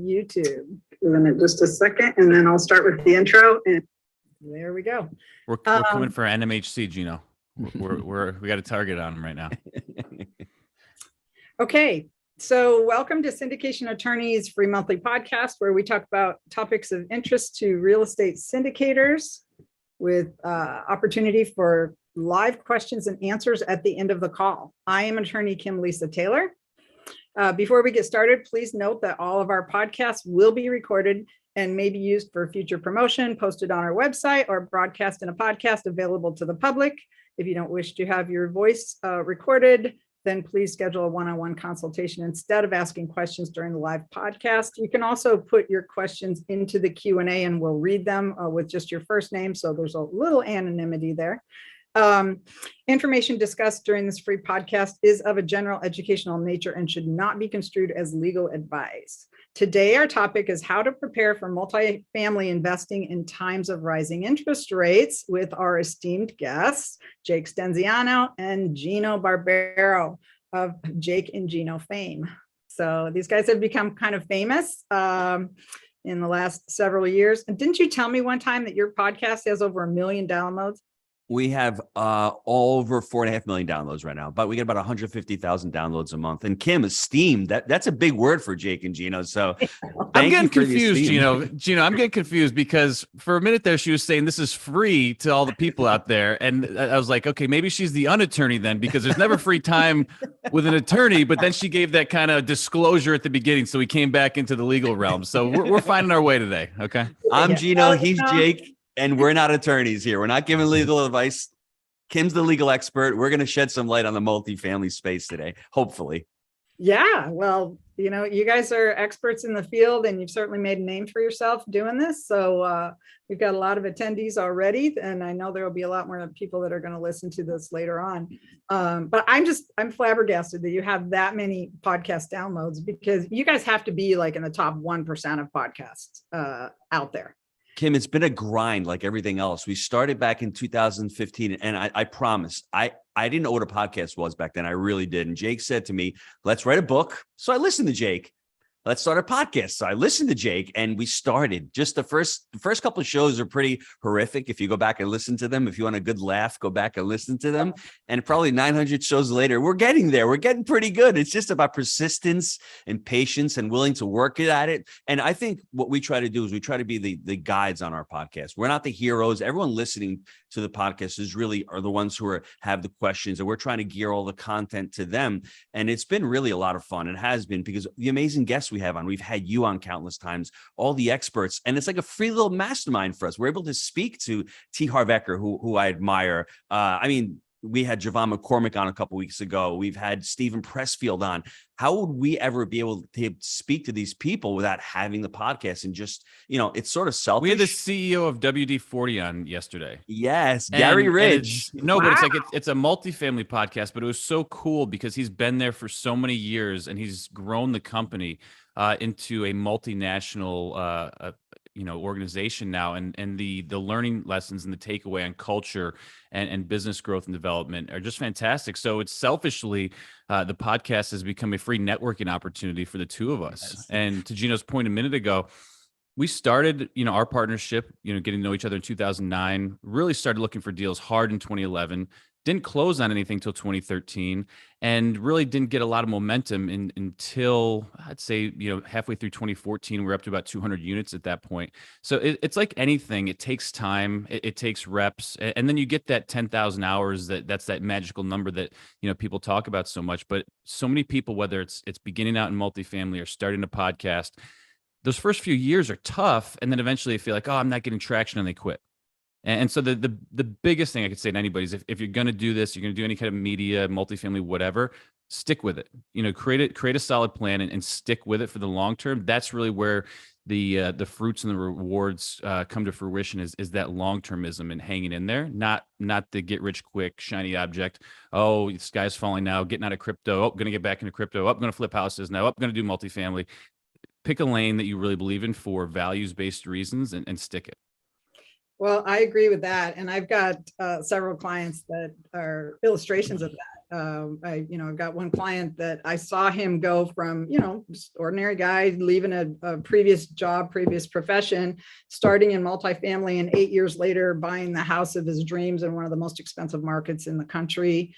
YouTube. Give it just a second, and then I'll start with the intro. And there we go. We're coming for NMHC, Gino. We got a target on them right now. Okay, so welcome to Syndication Attorneys Free Monthly Podcast, where we talk about topics of interest to real estate syndicators with opportunity for live questions and answers at the end of the call. I am attorney Kim Lisa Taylor. Before we get started, please note that all of our podcasts will be recorded and may be used for future promotion, posted on our website, or broadcast in a podcast available to the public. If you don't wish to have your voice recorded, then please schedule a one-on-one consultation instead of asking questions during the live podcast. You can also put your questions into the Q&A and we'll read them with just your first name. So there's a little anonymity there. Information discussed during this free podcast is of a general educational nature and should not be construed as legal advice. Today, our topic is how to prepare for multifamily investing in times of rising interest rates with our esteemed guests, Jake Stenziano and Gino Barbaro of Jake and Gino fame. So these guys have become kind of famous in the last several years. And didn't you tell me one time that your podcast has over 1 million downloads? We have over 4.5 million downloads right now, but we get about 150,000 downloads a month. And Kim, esteemed, that's a big word for Jake and Gino. So I'm getting confused, Gino. I'm getting confused because for a minute there, she was saying this is free to all the people out there. And I was like, okay, maybe she's the unattorney then, because there's never free time with an attorney. But then she gave that kind of disclosure at the beginning. So we came back into the legal realm. So we're finding our way today. Okay. I'm Gino. He's Jake. And we're not attorneys here. We're not giving legal advice. Kim's the legal expert. We're going to shed some light on the multifamily space today, hopefully. Yeah, well, you guys are experts in the field and you've certainly made a name for yourself doing this. So we've got a lot of attendees already, and I know there will be a lot more people that are going to listen to this later on. But I'm flabbergasted that you have that many podcast downloads, because you guys have to be like in the top 1% of podcasts out there. Kim, it's been a grind like everything else. We started back in 2015, and I promise, I didn't know what a podcast was back then. I really did. And Jake said to me, let's write a book. So I listened to Jake. Let's start a podcast. So I listened to Jake and we started. Just the first couple of shows are pretty horrific. If you go back and listen to them, if you want a good laugh, go back and listen to them. And probably 900 shows later, we're getting there. We're getting pretty good. It's just about persistence and patience and willing to work at it. And I think what we try to do is we try to be the guides on our podcast. We're not the heroes. Everyone listening to the podcast are the ones who have the questions, and we're trying to gear all the content to them. And it's been really a lot of fun. It has been, because the amazing guests we have on. We've had you on countless times, all the experts, and it's like a free little mastermind for us. We're able to speak to T. Harv Eker, who I admire. We had Javon McCormick on a couple weeks ago. We've had Stephen Pressfield on. How would we ever be able to speak to these people without having the podcast? And just, it's sort of selfish. We had the CEO of WD-40 on yesterday. Yes, Gary Ridge. But it's like it's a multifamily podcast, but it was so cool because he's been there for so many years and he's grown the company into a multinational organization now, and the learning lessons and the takeaway on culture and business growth and development are just fantastic. So it's selfishly the podcast has become a free networking opportunity for the two of us. Yes. And to Gino's point a minute ago, we started our partnership, getting to know each other in 2009, really started looking for deals hard in 2011. Didn't close on anything until 2013, and really didn't get a lot of momentum until I'd say, halfway through 2014. We're up to about 200 units at that point. So it's like anything. It takes time. It takes reps. And then you get that 10,000 hours, that's that magical number that, people talk about so much. But so many people, whether it's beginning out in multifamily or starting a podcast, those first few years are tough. And then eventually they feel like, oh, I'm not getting traction, and they quit. And so the biggest thing I could say to anybody is if you're going to do this, you're going to do any kind of media, multifamily, whatever, stick with it. Create a solid plan and stick with it for the long term. That's really where the fruits and the rewards come to fruition is that long-termism and hanging in there, not the get rich quick, shiny object. Oh, the sky's falling now, getting out of crypto. Oh, going to get back into crypto. Oh, I'm going to flip houses now. Oh, I'm going to do multifamily. Pick a lane that you really believe in for values-based reasons and stick it. Well, I agree with that. And I've got several clients that are illustrations of that. I've got one client that I saw him go from, just ordinary guy leaving a previous job, previous profession, starting in multifamily, and 8 years later buying the house of his dreams in one of the most expensive markets in the country.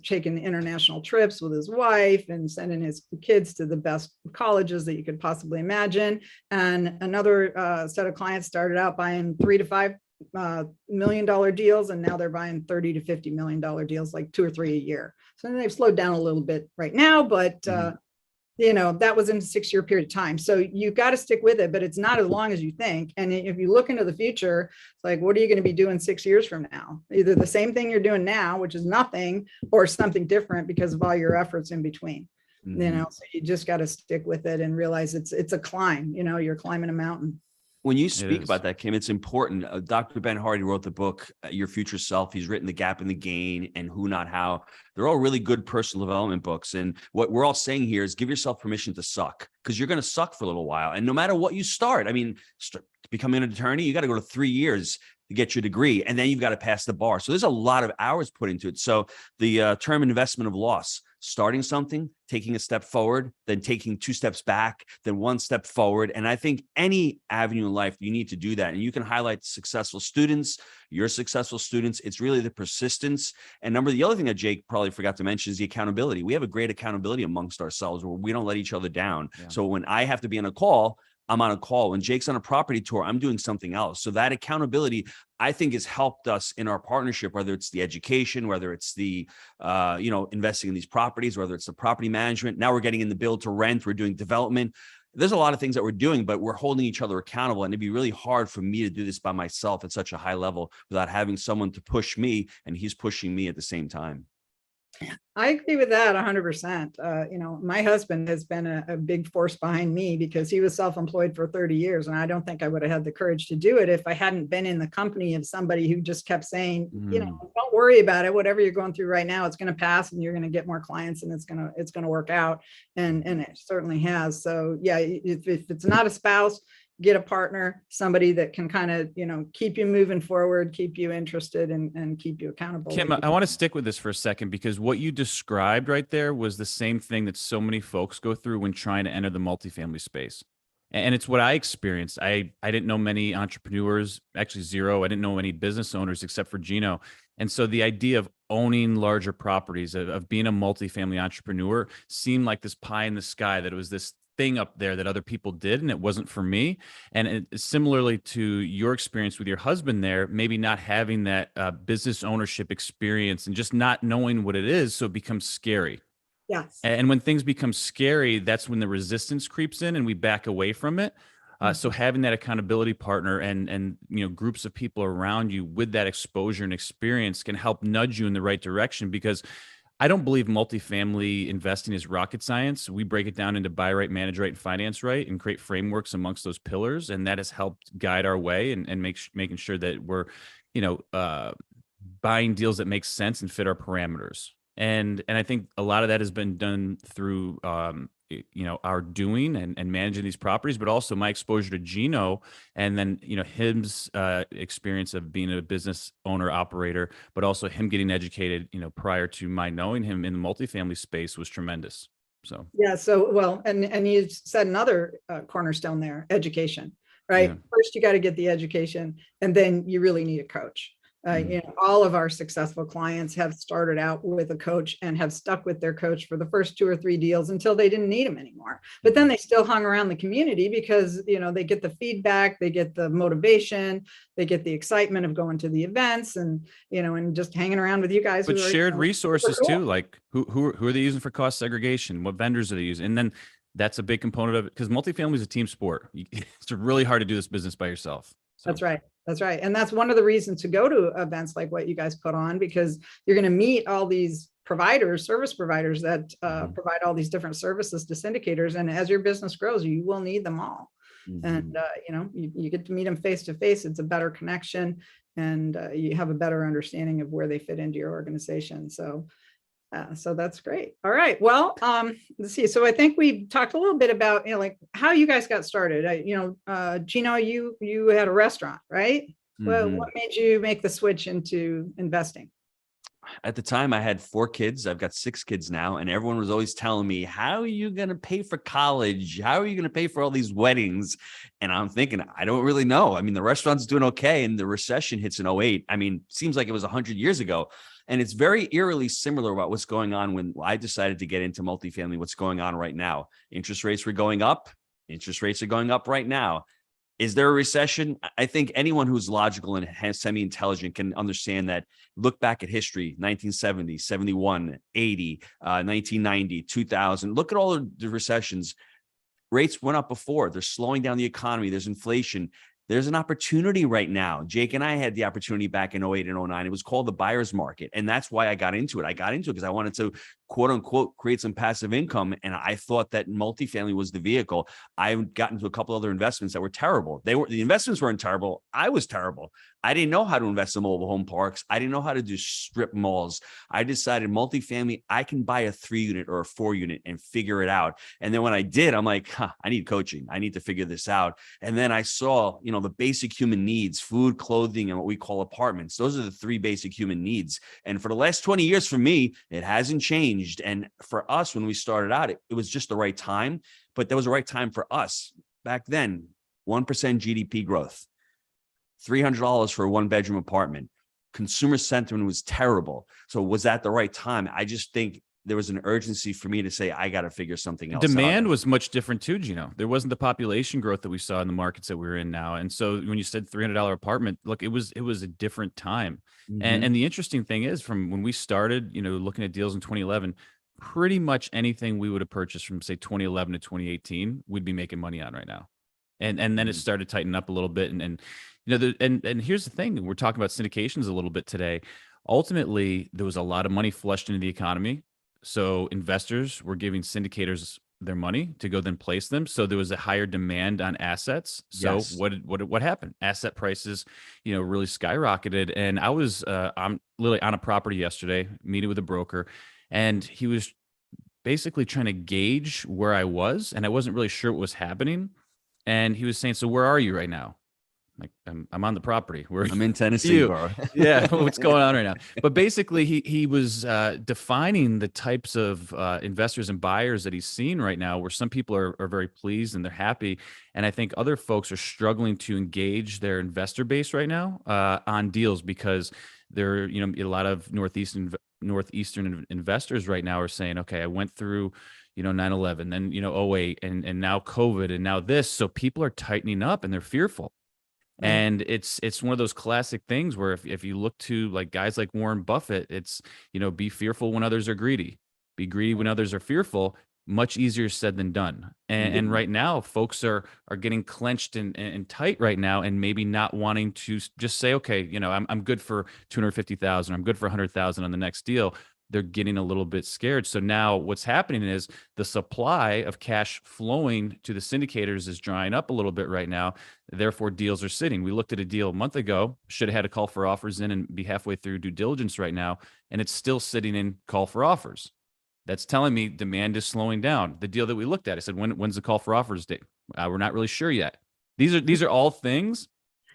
Taking international trips with his wife and sending his kids to the best colleges that you could possibly imagine. And another set of clients started out buying $3 to $5 million deals, and now they're buying $30 to $50 million deals, like 2 or 3 a year. So they've slowed down a little bit right now, but that was in a 6-year period of time. So you've got to stick with it, but it's not as long as you think. And if you look into the future, it's like, what are you going to be doing 6 years from now? Either the same thing you're doing now, which is nothing, or something different because of all your efforts in between. So you just got to stick with it and realize it's a climb. You're climbing a mountain. When you speak about that, Kim, it's important. Dr. Ben Hardy wrote the book, Your Future Self. He's written The Gap and the Gain and Who Not How. They're all really good personal development books. And what we're all saying here is give yourself permission to suck, because you're going to suck for a little while. And no matter what you start, becoming an attorney, you got to go to 3 years to get your degree, and then you've got to pass the bar. So there's a lot of hours put into it. So the term investment of loss, starting something, taking a step forward, then taking 2 steps back, then 1 step forward. And I think any avenue in life, you need to do that. And you can highlight successful students, your successful students. It's really the persistence. And the other thing that Jake probably forgot to mention is the accountability. We have a great accountability amongst ourselves where we don't let each other down. Yeah. So when I have to be on a call, I'm on a call. When Jake's on a property tour, I'm doing something else. So that accountability, I think, has helped us in our partnership, whether it's the education, whether it's the, investing in these properties, whether it's the property management. Now we're getting in the build to rent. We're doing development. There's a lot of things that we're doing, but we're holding each other accountable. And it'd be really hard for me to do this by myself at such a high level without having someone to push me, and he's pushing me at the same time. I agree with that 100%. My husband has been a big force behind me because he was self-employed for 30 years. And I don't think I would have had the courage to do it if I hadn't been in the company of somebody who just kept saying, don't worry about it. Whatever you're going through right now, it's going to pass and you're going to get more clients and it's going to work out. And it certainly has. So yeah, if it's not a spouse, get a partner, somebody that can kind of, keep you moving forward, keep you interested, and keep you accountable. Kim, I want to stick with this for a second, because what you described right there was the same thing that so many folks go through when trying to enter the multifamily space. And it's what I experienced. I didn't know many entrepreneurs, actually zero. I didn't know any business owners except for Gino. And so the idea of owning larger properties, of being a multifamily entrepreneur, seemed like this pie in the sky, that it was this thing up there that other people did, and it wasn't for me. And similarly to your experience with your husband there, maybe not having that business ownership experience and just not knowing what it is, so it becomes scary. Yes. And when things become scary, that's when the resistance creeps in and we back away from it. So having that accountability partner and groups of people around you with that exposure and experience can help nudge you in the right direction, because I don't believe multifamily investing is rocket science. We break it down into buy right, manage right, and finance right, and create frameworks amongst those pillars. And that has helped guide our way and making sure that we're, buying deals that make sense and fit our parameters. And I think a lot of that has been done through, our doing and managing these properties, but also my exposure to Gino, and then, his experience of being a business owner operator, but also him getting educated, prior to my knowing him in the multifamily space was tremendous. So, yeah. So, well, and you said another cornerstone there, education, right? Yeah. First, you got to get the education, and then you really need a coach. All of our successful clients have started out with a coach and have stuck with their coach for the first 2 or 3 deals until they didn't need them anymore. But then they still hung around the community because, they get the feedback, they get the motivation, they get the excitement of going to the events and, and just hanging around with you guys. But shared resources too, like who are they using for cost segregation? What vendors are they using? And then that's a big component of it, because multifamily is a team sport. It's really hard to do this business by yourself. So. That's right. That's right. And that's one of the reasons to go to events like what you guys put on, because you're going to meet all these providers, service providers that provide all these different services to syndicators. And as your business grows, you will need them all. And, you get to meet them face to face. It's a better connection, and you have a better understanding of where they fit into your organization. So that's great. All right. Well, let's see. So I think we talked a little bit about, like how you guys got started. Gino, you had a restaurant, right? Well, what made you make the switch into investing? at the time I had 4 kids. I've got 6 kids now. And everyone was always telling me, how are you going to pay for college? How are you going to pay for all these weddings? And I'm thinking, I don't really know. I mean, the restaurant's doing okay. And the recession hits in '08. I mean, seems like it was 100 years ago. And it's very eerily similar about what's going on when I decided to get into multifamily, what's going on right now. Interest rates were going up. Interest rates are going up right now. Is there a recession? I think anyone who's logical and semi-intelligent can understand that. Look back at history, 1970, 71, 80, 1990, 2000. Look at all of the recessions. Rates went up before. They're slowing down the economy. There's inflation. There's an opportunity right now. Jake and I had the opportunity back in '08 and '09. It was called the buyer's market. And that's why I got into it. I got into it because I wanted to, quote unquote, create some passive income. And I thought that multifamily was the vehicle. I got into a couple other investments that were terrible. The investments weren't terrible. I was terrible. I didn't know how to invest in mobile home parks. I didn't know how to do strip malls. I decided multifamily, I can buy a 3-unit or a 4-unit and figure it out. And then when I did, I'm like, I need coaching. I need to figure this out. And then I saw, the basic human needs, food, clothing, and what we call apartments. Those are the 3 basic human needs. And for the last 20 years, for me, it hasn't changed. And for us, when we started out, it was just the right time, but there was the right time for us back then. 1% GDP growth. $300 for a 1-bedroom apartment. Consumer sentiment was terrible. So was that the right time? I just think there was an urgency for me to say, I got to figure something else out. Demand was much different too, Gino. There wasn't the population growth that we saw in the markets that we're in now. And so when you said $300 apartment, look, it was a different time. And the interesting thing is, from when we started, looking at deals in 2011, pretty much anything we would have purchased from, say, 2011 to 2018, we'd be making money on right now. And then it started tightening up a little bit. And here's the thing, we're talking about syndications a little bit today. Ultimately, there was a lot of money flushed into the economy. So investors were giving syndicators their money to go then place them. So there was a higher demand on assets. So Yes. what happened? Asset prices, really skyrocketed. And I'm literally on a property yesterday, meeting with a broker, and he was basically trying to gauge where I was, and I wasn't really sure what was happening. And he was saying, so where are you right now? Like, I'm on the property. I'm in Tennessee, bro. Yeah, what's going on right now? But basically, he was defining the types of investors and buyers that he's seeing right now, where some people are very pleased and they're happy, and I think other folks are struggling to engage their investor base right now on deals, because there, a lot of northeastern investors right now are saying, okay, I went through 9/11, then '08, and now COVID, and now this, so people are tightening up and they're fearful. And it's one of those classic things where if you look to like guys like Warren Buffett, it's, be fearful when others are greedy, be greedy when others are fearful. Much easier said than done. And right now, folks are getting clenched and tight right now, and maybe not wanting to just say, okay, I'm good for 250,000, I'm good for 100,000 on the next deal. They're getting a little bit scared. So now what's happening is the supply of cash flowing to the syndicators is drying up a little bit right now. Therefore, deals are sitting. We looked at a deal a month ago, should have had a call for offers in and be halfway through due diligence right now, and it's still sitting in call for offers. That's telling me demand is slowing down. The deal that we looked at, I said, when's the call for offers date? We're not really sure yet. These are all things.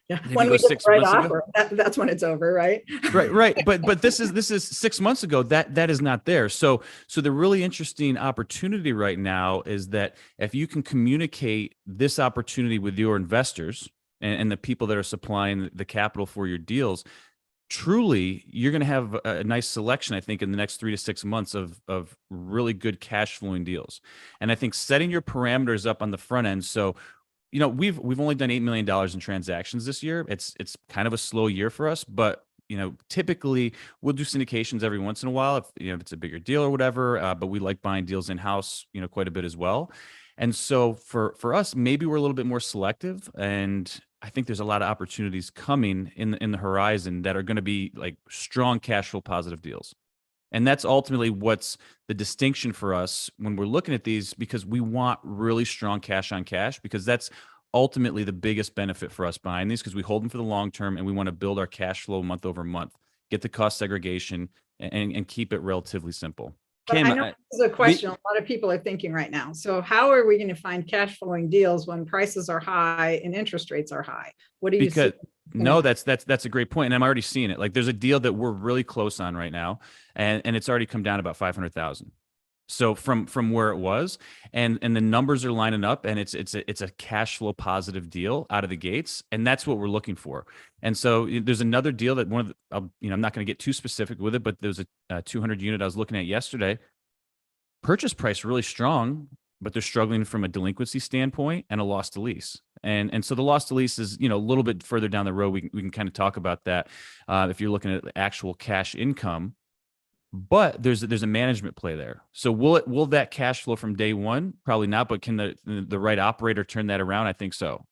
Yeah, If when you we go get 6 the right months offer, that's when it's over, right? Right. But this is 6 months ago. That is not there. So the really interesting opportunity right now is that if you can communicate this opportunity with your investors and the people that are supplying the capital for your deals, truly, you're going to have a nice selection, I think, in the next 3 to 6 months of really good cash flowing deals. And I think setting your parameters up on the front end. So, we've only done $8 million in transactions this year. It's kind of a slow year for us, but typically we'll do syndications every once in a while if it's a bigger deal or whatever. But we like buying deals in house, quite a bit as well. And so for us, maybe we're a little bit more selective, and I think there's a lot of opportunities coming in the horizon that are going to be like strong cash flow positive deals. And that's ultimately what's the distinction for us when we're looking at these, because we want really strong cash on cash, because that's ultimately the biggest benefit for us buying these, because we hold them for the long term and we want to build our cash flow month over month, get the cost segregation, and keep it relatively simple. But Kim, I know this is a question a lot of people are thinking right now. So how are we going to find cash flowing deals when prices are high and interest rates are high? What do you see? No, that's a great point, and I'm already seeing it. Like, there's a deal that we're really close on right now, and it's already come down about 500,000. So from where it was, and the numbers are lining up, and it's a cash flow positive deal out of the gates, and that's what we're looking for. And so there's another deal that I'm not going to get too specific with it, but there's a 200 unit I was looking at yesterday. Purchase price really strong, but they're struggling from a delinquency standpoint and a loss to lease. And so the loss to lease is, a little bit further down the road. We can kind of talk about that if you're looking at actual cash income. But there's a management play there. So will that cash flow from day one? Probably not. But can the right operator turn that around? I think so.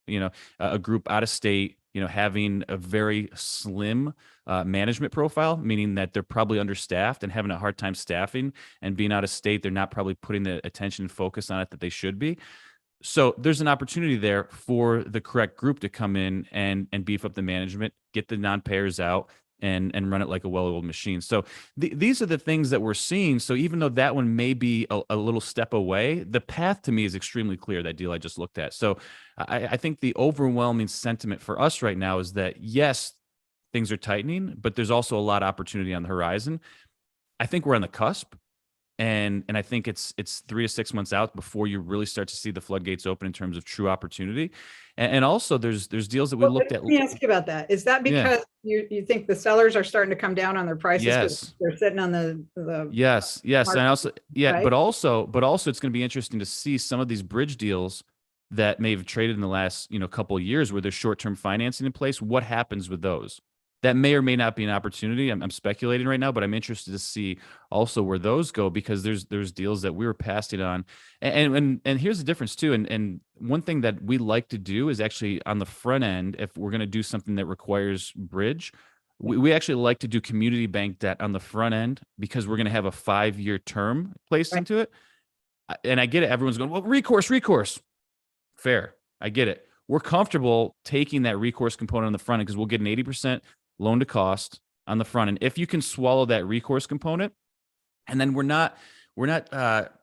A group out of state, having a very slim management profile, meaning that they're probably understaffed and having a hard time staffing, and being out of state, they're not probably putting the attention and focus on it that they should be. So there's an opportunity there for the correct group to come in and beef up the management, get the non-payers out, and run it like a well-oiled machine. So these are the things that we're seeing. So even though that one may be a little step away, the path to me is extremely clear, that deal I just looked at. So I think the overwhelming sentiment for us right now is that, yes, things are tightening, but there's also a lot of opportunity on the horizon. I think we're on the cusp. And I think it's 3 to 6 months out before you really start to see the floodgates open in terms of true opportunity. And also there's deals that we looked at. Let me ask you about that. Is that because you think the sellers are starting to come down on their prices? Yes. They're sitting on the yes. market, And also, right? but also it's going to be interesting to see some of these bridge deals that may have traded in the last, couple of years where there's short-term financing in place. What happens with those? That may or may not be an opportunity. I'm speculating right now, but I'm interested to see also where those go, because there's deals that we were passing on, and here's the difference too. And one thing that we like to do is actually on the front end, if we're going to do something that requires bridge, we actually like to do community bank debt on the front end, because we're going to have a 5-year term placed into it. And I get it. Everyone's going, well, recourse. Fair. I get it. We're comfortable taking that recourse component on the front end, because we'll get an 80% loan to cost on the front end if you can swallow that recourse component. And then we're not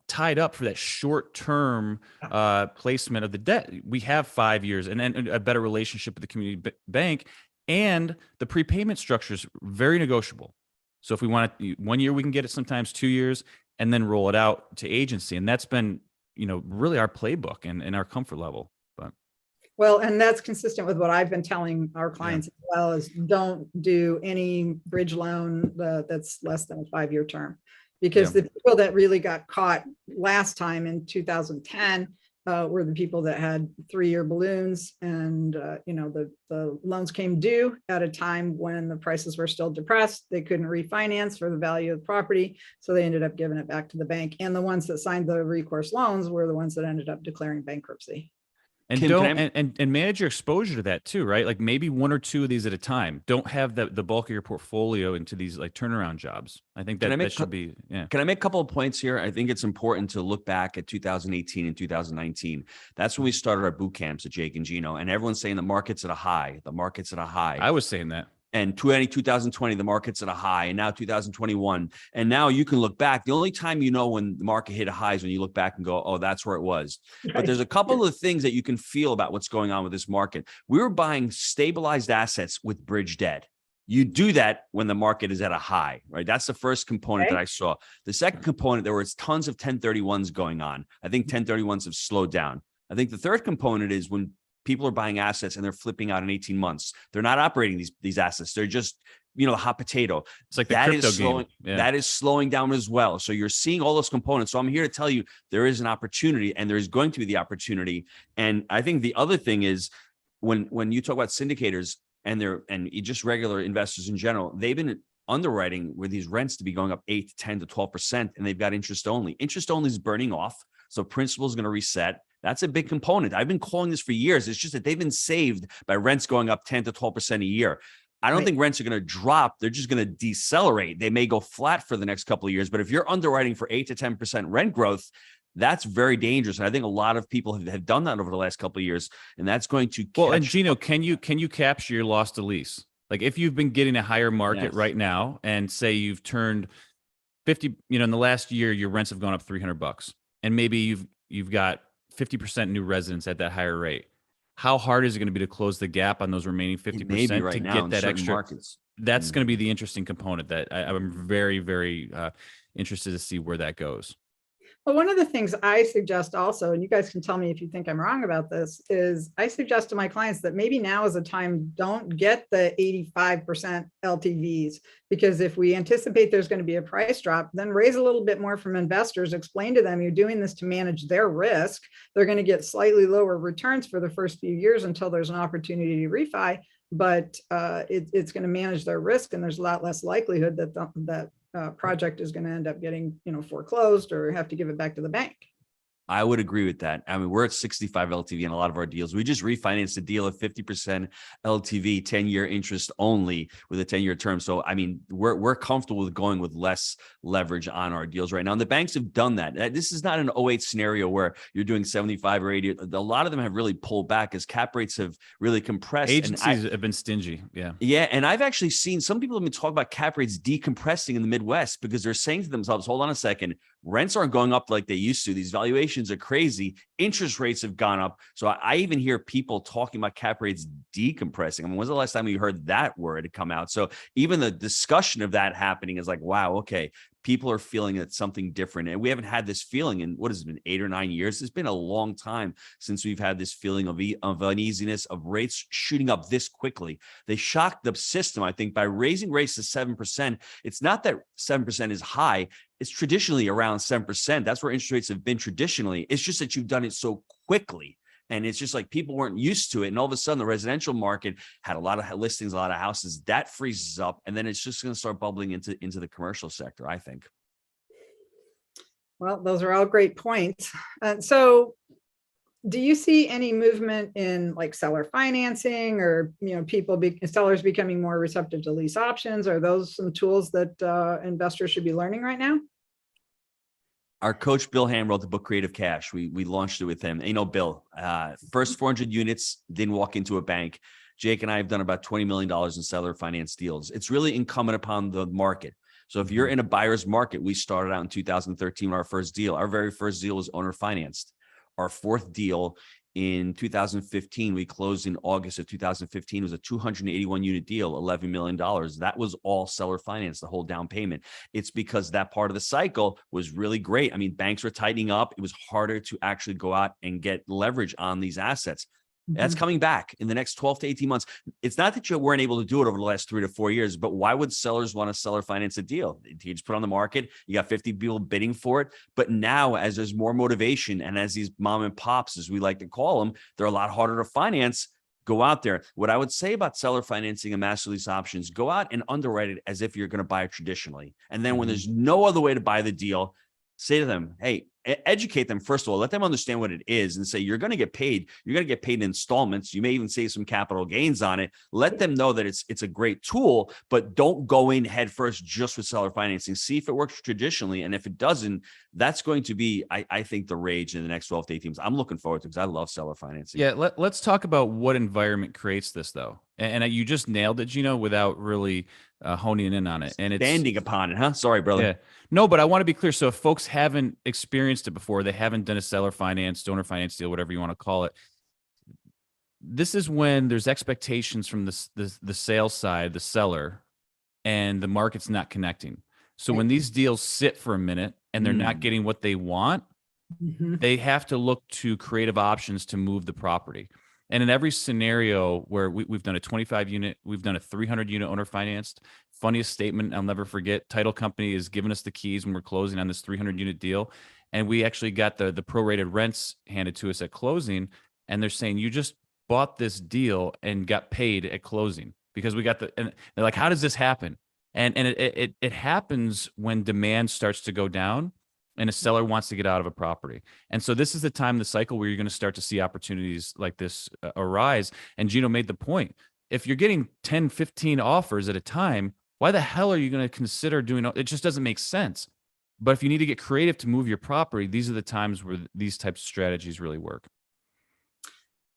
tied up for that short-term placement of the debt. We have 5 years and then a better relationship with the community bank, and the prepayment structure is very negotiable. So if we want it 1 year, we can get it, sometimes 2 years, and then roll it out to agency. And that's been, really our playbook and our comfort level. Well, and that's consistent with what I've been telling our clients as well, is don't do any bridge loan that's less than a 5-year term, because the people that really got caught last time in 2010 were the people that had 3-year balloons, and the loans came due at a time when the prices were still depressed. They couldn't refinance for the value of the property, so they ended up giving it back to the bank. And the ones that signed the recourse loans were the ones that ended up declaring bankruptcy. And Kim, and manage your exposure to that too, right? Like maybe 1 or 2 of these at a time. Don't have the bulk of your portfolio into these like turnaround jobs. I think that should be, Can I make a couple of points here? I think it's important to look back at 2018 and 2019. That's when we started our boot camps at Jake and Gino, and everyone's saying the market's at a high. The market's at a high. I was saying that. And 2020, the market's at a high, and now 2021. And now you can look back. The only time when the market hit a high is when you look back and go, oh, that's where it was. Right. But there's a couple of things that you can feel about what's going on with this market. We were buying stabilized assets with bridge debt. You do that when the market is at a high, right? That's the first component that I saw. The second component, there was tons of 1031s going on. I think 1031s have slowed down. I think the third component is when people are buying assets and they're flipping out in 18 months. They're not operating these assets. They're just, a hot potato. It's like the crypto game. That is slowing down as well. So you're seeing all those components. So I'm here to tell you there is an opportunity, and there is going to be the opportunity. And I think the other thing is when you talk about syndicators and just regular investors in general, they've been underwriting with these rents to be going up 8 to 10 to 12%, and they've got interest only. Interest only is burning off. So principal is going to reset. That's a big component. I've been calling this for years. It's just that they've been saved by rents going up 10 to 12% a year. I don't think rents are going to drop. They're just going to decelerate. They may go flat for the next couple of years. But if you're underwriting for 8 to 10% rent growth, that's very dangerous. And I think a lot of people have done that over the last couple of years. And that's going to and Gino, can you capture your loss to lease? Like if you've been getting a higher market right now, and say you've turned 50, in the last year, your rents have gone up $300, and maybe you've got 50% new residents at that higher rate. how hard is it going to be to close the gap on those remaining 50% Maybe right to now get in that certain extra? markets. That's going to be the interesting component that I'm very, very interested to see where that goes. Well, one of the things I suggest also, and you guys can tell me if you think I'm wrong about this, is I suggest to my clients that maybe now is a time, don't get the 85% LTVs, because if we anticipate there's going to be a price drop, then raise a little bit more from investors, explain to them you're doing this to manage their risk. They're going to get slightly lower returns for the first few years until there's an opportunity to refi, but it's going to manage their risk, and there's a lot less likelihood that project is going to end up getting, foreclosed or have to give it back to the bank. I would agree with that. I mean, we're at 65 LTV in a lot of our deals. We just refinanced a deal at 50% LTV, 10-year interest only with a 10-year term. So, I mean, we're comfortable with going with less leverage on our deals right now. And the banks have done that. This is not an 08 scenario where you're doing 75 or 80. A lot of them have really pulled back as cap rates have really compressed. Agencies have been stingy. Yeah. Yeah. And I've actually seen some people have been talking about cap rates decompressing in the Midwest because they're saying to themselves, hold on a second, rents aren't going up like they used to. These valuations are crazy. Interest rates have gone up. So I even hear people talking about cap rates decompressing. I mean, when's the last time you heard that word come out? So even the discussion of that happening is like, wow, okay, people are feeling it's something different. And we haven't had this feeling in, what has it been, 8 or 9 years? It's been a long time since we've had this feeling of uneasiness, of rates shooting up this quickly. They shocked the system, I think, by raising rates to 7%. It's not that 7% is high. It's traditionally around 7%. That's where interest rates have been traditionally. It's just that you've done it so quickly. And it's just like people weren't used to it. And all of a sudden, the residential market had a lot of listings, a lot of houses. That freezes up. And then it's just going to start bubbling into the commercial sector, I think. Well, those are all great points. So do you see any movement in like seller financing, or, sellers becoming more receptive to lease options? Are those some tools that investors should be learning right now? Our coach, Bill Ham, wrote the book Creative Cash. We launched it with him. Bill, first 400 units, didn't walk into a bank. Jake and I have done about $20 million in seller finance deals. It's really incumbent upon the market. So if you're in a buyer's market, we started out in 2013, our first deal. Our very first deal was owner financed. Our fourth deal in 2015, we closed in August of 2015. It was a 281 unit deal, $11 million. That was all seller finance, the whole down payment. It's because that part of the cycle was really great. I mean, banks were tightening up. It was harder to actually go out and get leverage on these assets. That's coming back in the next 12 to 18 months. It's not that you weren't able to do it over the last 3 to 4 years, but why would sellers want to seller finance a deal? You just put it on the market. You got 50 people bidding for it. But now, as there's more motivation and as these mom and pops, as we like to call them, they're a lot harder to finance. Go out there. What I would say about seller financing and master lease options, go out and underwrite it as if you're going to buy it traditionally. And then when there's no other way to buy the deal, say to them, hey, educate them. First of all, let them understand what it is and say, you're going to get paid. You're going to get paid in installments. You may even save some capital gains on it. Let them know that it's a great tool, but don't go in head first just with seller financing. See if it works traditionally. And if it doesn't, that's going to be, I think, the rage in the next 12 to 18 months. I'm looking forward to it because I love seller financing. Yeah. Let's talk about what environment creates this, though. And you just nailed it, Gino, without really honing in on it. And it's standing upon it, huh? Sorry, brother. Yeah. No, but I want to be clear. So if folks haven't experienced it before, they haven't done a seller finance, donor finance deal, whatever you want to call it. This is when there's expectations from the sales side, the seller, and the market's not connecting. So when these deals sit for a minute and they're not getting what they want, they have to look to creative options to move the property. And in every scenario where we've done a 25 unit, we've done a 300 unit owner financed. Funniest statement I'll never forget. Title company is giving us the keys when we're closing on this 300 unit deal. And we actually got the prorated rents handed to us at closing. And they're saying, you just bought this deal and got paid at closing because we got and they're like, how does this happen? And it happens when demand starts to go down and a seller wants to get out of a property. And so this is the time in the cycle where you're going to start to see opportunities like this arise. And Gino made the point. If you're getting 10, 15 offers at a time, why the hell are you going to consider doing it? It just doesn't make sense. But if you need to get creative to move your property, these are the times where these types of strategies really work.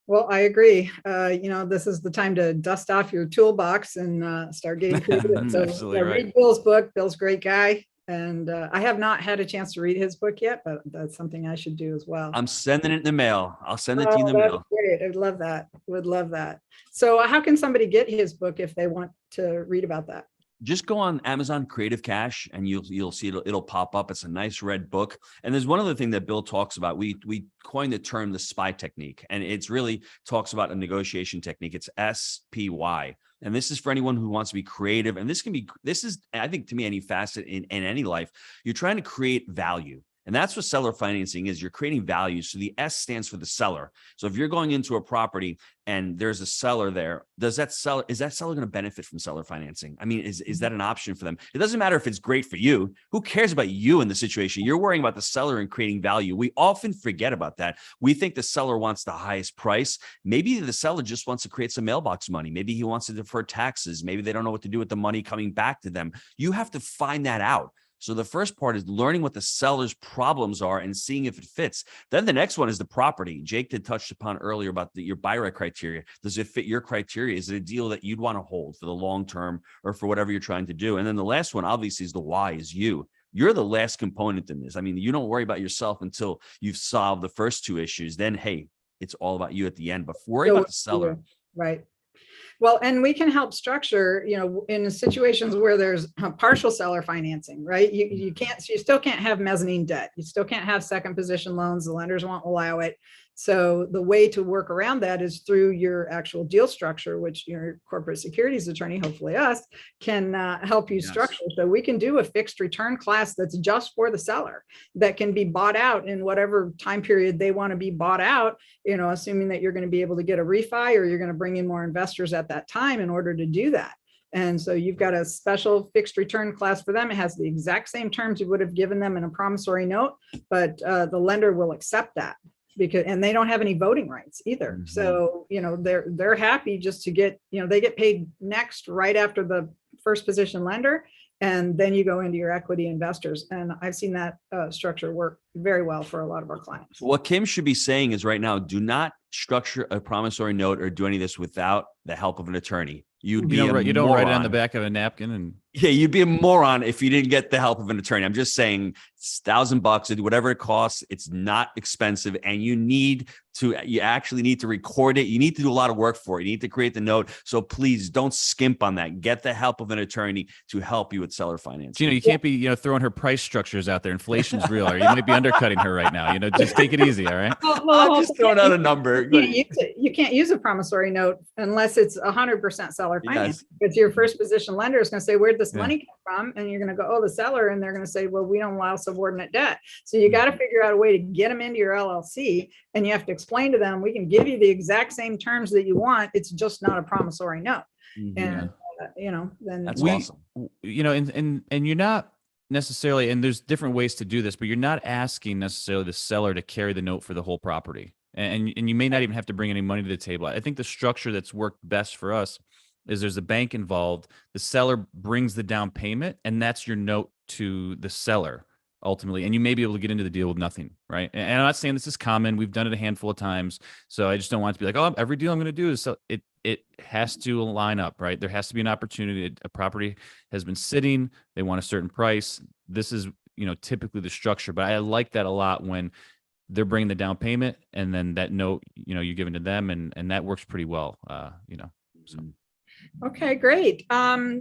Well, I agree. This is the time to dust off your toolbox and start getting creative. So Absolutely right. read Bill's book. Bill's a great guy. And I have not had a chance to read his book yet, but that's something I should do as well. I'm sending it in the mail. I'll send it to you in the That's mail. great. I'd love that. Would love that. So how can somebody get his book if they want to read about that? Just go on Amazon Creative Cash and you'll see it'll pop up. It's a nice red book. And there's one other thing that Bill talks about. We coined the term the SPY technique, and it's really talks about a negotiation technique. It's SPY. And this is for anyone who wants to be creative. And this is, I think, to me, any facet in any life, you're trying to create value. And that's what seller financing is. You're creating value. So the S stands for the seller. So if you're going into a property and there's a seller there, is that seller going to benefit from seller financing? I mean, is that an option for them? It doesn't matter if it's great for you. Who cares about you in the situation? You're worrying about the seller and creating value. We often forget about that. We think the seller wants the highest price. Maybe the seller just wants to create some mailbox money. Maybe he wants to defer taxes. Maybe they don't know what to do with the money coming back to them. You have to find that out. So the first part is learning what the seller's problems are and seeing if it fits. Then the next one is the property. Jake had touched upon earlier about your buy right criteria. Does it fit your criteria? Is it a deal that you'd want to hold for the long term or for whatever you're trying to do? And then the last one, obviously, is the why, is you. You're the last component in this. I mean, you don't worry about yourself until you've solved the first two issues. Then, hey, it's all about you at the end. But worry about the seller. Right. Well, and we can help structure, in situations where there's partial seller financing, right? You still can't have mezzanine debt. You still can't have second position loans. The lenders won't allow it. So the way to work around that is through your actual deal structure, which your corporate securities attorney, hopefully us, can help you structure. So we can do a fixed return class that's just for the seller, that can be bought out in whatever time period they want to be bought out, assuming that you're going to be able to get a refi or you're going to bring in more investors at that time in order to do that. And so you've got a special fixed return class for them. It has the exact same terms you would have given them in a promissory note, but the lender will accept that. And they don't have any voting rights either. Mm-hmm. So, they're happy just to get, they get paid next right after the first position lender. And then you go into your equity investors. And I've seen that structure work very well for a lot of our clients. What Kim should be saying is right now, do not structure a promissory note or do any of this without the help of an attorney. You don't write it on the back of a napkin and you'd be a moron if you didn't get the help of an attorney. I'm just saying it's $1,000, whatever it costs. It's not expensive, and you actually need to record it. You need to do a lot of work for it. You need to create the note. So please don't skimp on that. Get the help of an attorney to help you with seller financing. Gino, you can't be throwing her price structures out there. Inflation's real. Or you might be undercutting her right now. Just take it easy. All right. I'm just throwing out a number. You can't use a promissory note unless it's 100% seller financing. Because your first position lender is going to say, where'd this money come from? And you're going to go, oh, the seller. And they're going to say, well, we don't allow subordinate debt. So you got to figure out a way to get them into your LLC. And you have to explain to them, we can give you the exact same terms that you want. It's just not a promissory note. Mm-hmm. And, then that's awesome. And you're not necessarily, and there's different ways to do this, but you're not asking necessarily the seller to carry the note for the whole property. And you may not even have to bring any money to the table. I think the structure that's worked best for us is there's a bank involved. The seller brings the down payment, and that's your note to the seller ultimately. And you may be able to get into the deal with nothing, right? And I'm not saying this is common. We've done it a handful of times. So I just don't want it to be like, oh, every deal I'm going to do is sell. It has to line up, right? There has to be an opportunity. A property has been sitting. They want a certain price. This is, typically the structure. But I like that a lot when they're bringing the down payment and then that note, you're giving to them, and that works pretty well, so. Okay, great.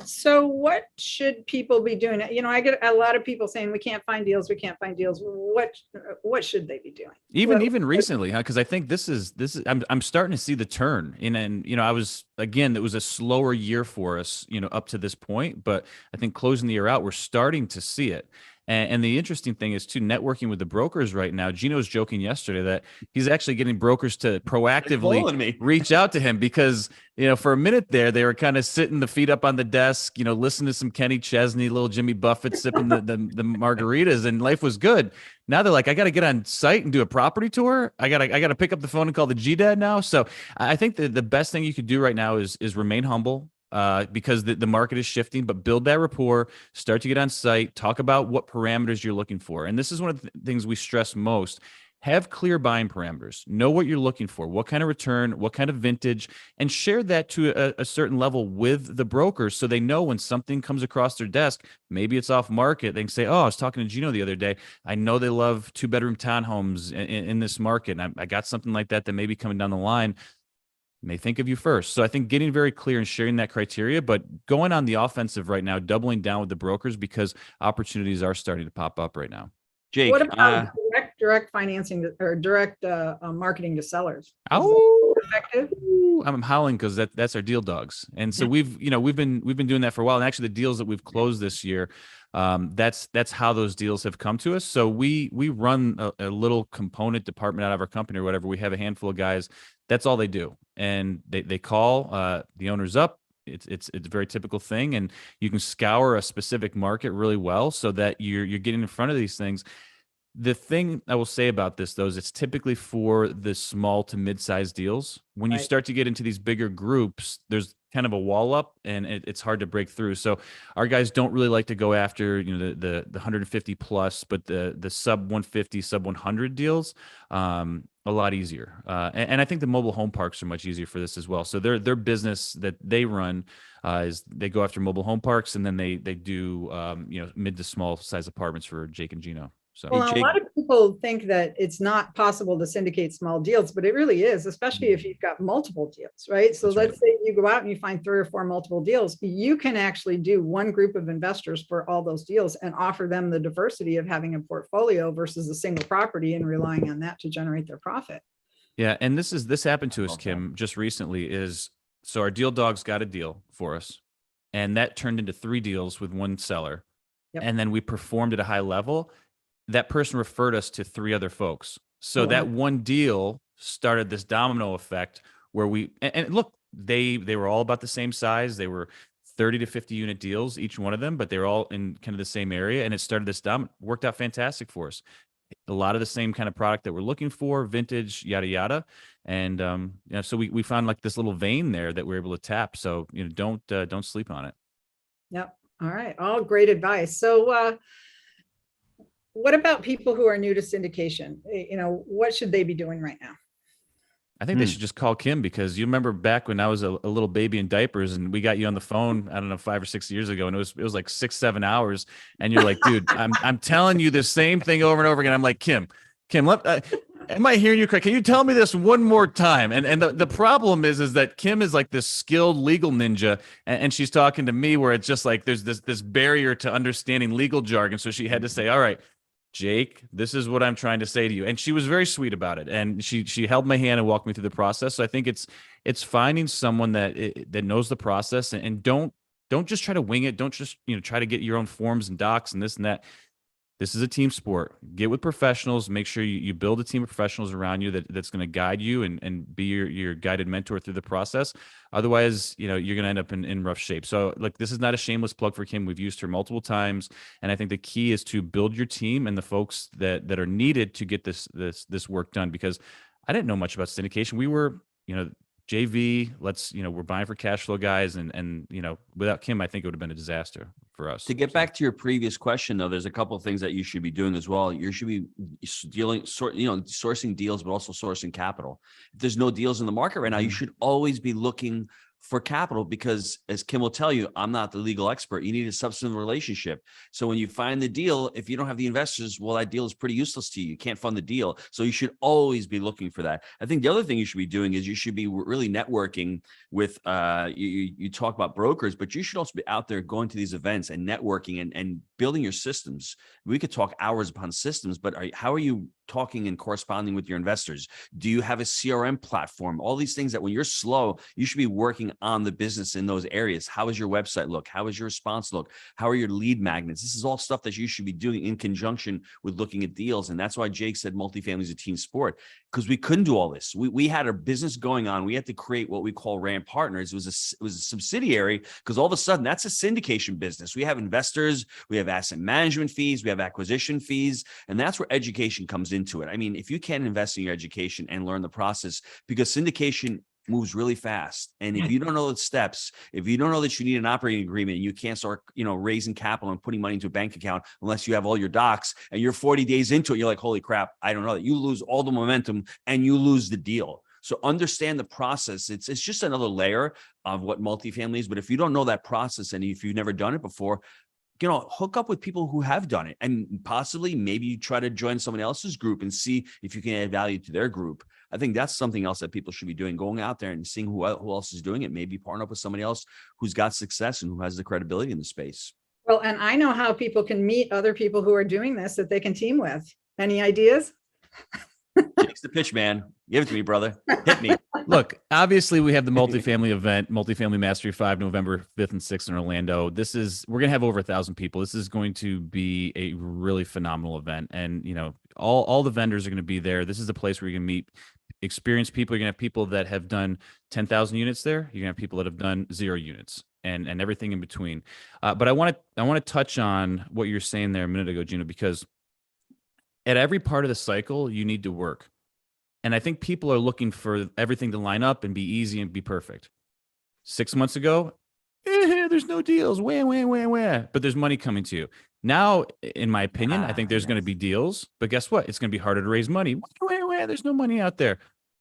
So what should people be doing? I get a lot of people saying we can't find deals. We can't find deals. What should they be doing? Even recently, because I think this is I'm starting to see the turn and it was a slower year for us, up to this point, but I think closing the year out, we're starting to see it. And the interesting thing is too, networking with the brokers right now. Gino was joking yesterday that he's actually getting brokers to proactively reach out to him because, for a minute there, they were kind of sitting the feet up on the desk, listening to some Kenny Chesney, little Jimmy Buffett sipping the margaritas, and life was good. Now they're like, I got to get on site and do a property tour. I got to pick up the phone and call the GDad now. So I think the best thing you could do right now is remain humble. Because the market is shifting, but build that rapport, start to get on site, talk about what parameters you're looking for. And this is one of the things we stress most. have clear buying parameters, know what you're looking for, what kind of return, what kind of vintage, and share that to a certain level with the brokers so they know when something comes across their desk, maybe it's off market, they can say, oh, I was talking to Gino the other day. I know they love 2-bedroom townhomes in this market. And I got something like that may be coming down the line. May think of you first. So I think getting very clear and sharing that criteria, but going on the offensive right now, doubling down with the brokers because opportunities are starting to pop up right now. Jake, What about direct financing or direct marketing to sellers? Is that Oh, effective? I'm howling because that's our deal dogs, and so we've been doing that for a while. And actually, the deals that we've closed this year, that's how those deals have come to us. So we run a little component department out of our company or whatever. We have a handful of guys. That's all they do, and they call the owners up. It's a very typical thing, and you can scour a specific market really well so that you're getting in front of these things. The thing I will say about this, though, is it's typically for the small to mid-sized deals. When you Right. start to get into these bigger groups, there's kind of a wall up, and it's hard to break through. So our guys don't really like to go after the 150 plus, but the sub 150, sub 100 deals, a lot easier. And I think the mobile home parks are much easier for this as well. So their business that they run is they go after mobile home parks, and then they do mid to small size apartments for Jake and Gino. So Well, a lot of people think that it's not possible to syndicate small deals, but it really is, especially if you've got multiple deals, right? So let's say you go out and you find 3 or 4 multiple deals, you can actually do one group of investors for all those deals and offer them the diversity of having a portfolio versus a single property and relying on that to generate their profit. Yeah, and this happened to us, Kim, just recently. So our deal dogs got a deal for us, and that turned into 3 deals with one seller, and then we performed at a high level. That person referred us to 3 other folks. So that one deal started this domino effect where and look, they were all about the same size. They were 30 to 50 unit deals, each one of them, but they were all in kind of the same area. And it started this worked out fantastic for us. A lot of the same kind of product that we're looking for, vintage, yada, yada. And, so we found like this little vein there that we're able to tap. So, don't sleep on it. Yep. All right. All great advice. So, what about people who are new to syndication? What should they be doing right now? I think they should just call Kim, because you remember back when I was a little baby in diapers and we got you on the phone, I don't know, 5 or 6 years ago, and it was like 6-7 hours, and you're like, dude, I'm telling you the same thing over and over again. I'm like, Kim, am I hearing you correct? Can you tell me this one more time? And the problem is that Kim is like this skilled legal ninja, and she's talking to me where it's just like there's this barrier to understanding legal jargon. So she had to say, all right, Jake, this is what I'm trying to say to you. And she was very sweet about it. And she held my hand and walked me through the process. So I think it's finding someone that knows the process, and don't just try to wing it. Don't just, try to get your own forms and docs and this and that. This is a team sport. Get with professionals. Make sure you build a team of professionals around you that's going to guide you and be your guided mentor through the process. Otherwise, you're going to end up in rough shape. So, like, this is not a shameless plug for Kim. We've used her multiple times, and I think the key is to build your team and the folks that are needed to get this work done. Because I didn't know much about syndication. We were, JV. We're buying for cash flow guys, and without Kim, I think it would have been a disaster for us. To get back to your previous question, though, there's a couple of things that you should be doing as well. You should be sourcing deals, but also sourcing capital. If there's no deals in the market right now, you should always be looking for capital, because as Kim will tell you, I'm not the legal expert. You need a substantive relationship. So when you find the deal, if you don't have the investors, well, that deal is pretty useless to you. You can't fund the deal. So you should always be looking for that. I think the other thing you should be doing is you should be really networking with, you talk about brokers, but you should also be out there going to these events and networking and building your systems. We could talk hours upon systems, but how are you talking and corresponding with your investors? Do you have a CRM platform? All these things that when you're slow, you should be working on the business in those areas. How is your website look? How is your response look? How are your lead magnets? This is all stuff that you should be doing in conjunction with looking at deals. And that's why Jake said multifamily is a team sport, because we couldn't do all this. We had a business going on. We had to create what we call Rand Partners. It was a subsidiary, because all of a sudden that's a syndication business. We have investors, we have asset management fees, we have acquisition fees, and that's where education comes into it. I mean, if you can't invest in your education and learn the process, because syndication moves really fast. And if you don't know the steps, if you don't know that you need an operating agreement, you can't start, raising capital and putting money into a bank account unless you have all your docs, and you're 40 days into it, you're like, holy crap, I don't know that. You lose all the momentum and you lose the deal. So understand the process. It's just another layer of what multifamily is. But if you don't know that process, and if you've never done it before, hook up with people who have done it, and possibly maybe you try to join someone else's group and see if you can add value to their group. I think that's something else that people should be doing, going out there and seeing who else is doing it. Maybe partner up with somebody else who's got success and who has the credibility in the space. Well, and I know how people can meet other people who are doing this that they can team with. Any ideas? Jake's the pitch man. Give it to me, brother. Hit me. Look, obviously we have the multifamily event, Multifamily Mastery 5, November 5th and 6th in Orlando. We're going to have over 1,000 people. This is going to be a really phenomenal event. And, all the vendors are going to be there. This is the place where you're going to meet experienced people. You're going to have people that have done 10,000 units there. You're going to have people that have done 0 units and everything in between. But I want to touch on what you're saying there a minute ago, Gino, because at every part of the cycle, you need to work. And I think people are looking for everything to line up and be easy and be perfect. 6 months ago, there's no deals, but there's money coming to you. Now, in my opinion, I think there's going to be deals, but guess what? It's going to be harder to raise money. There's no money out there.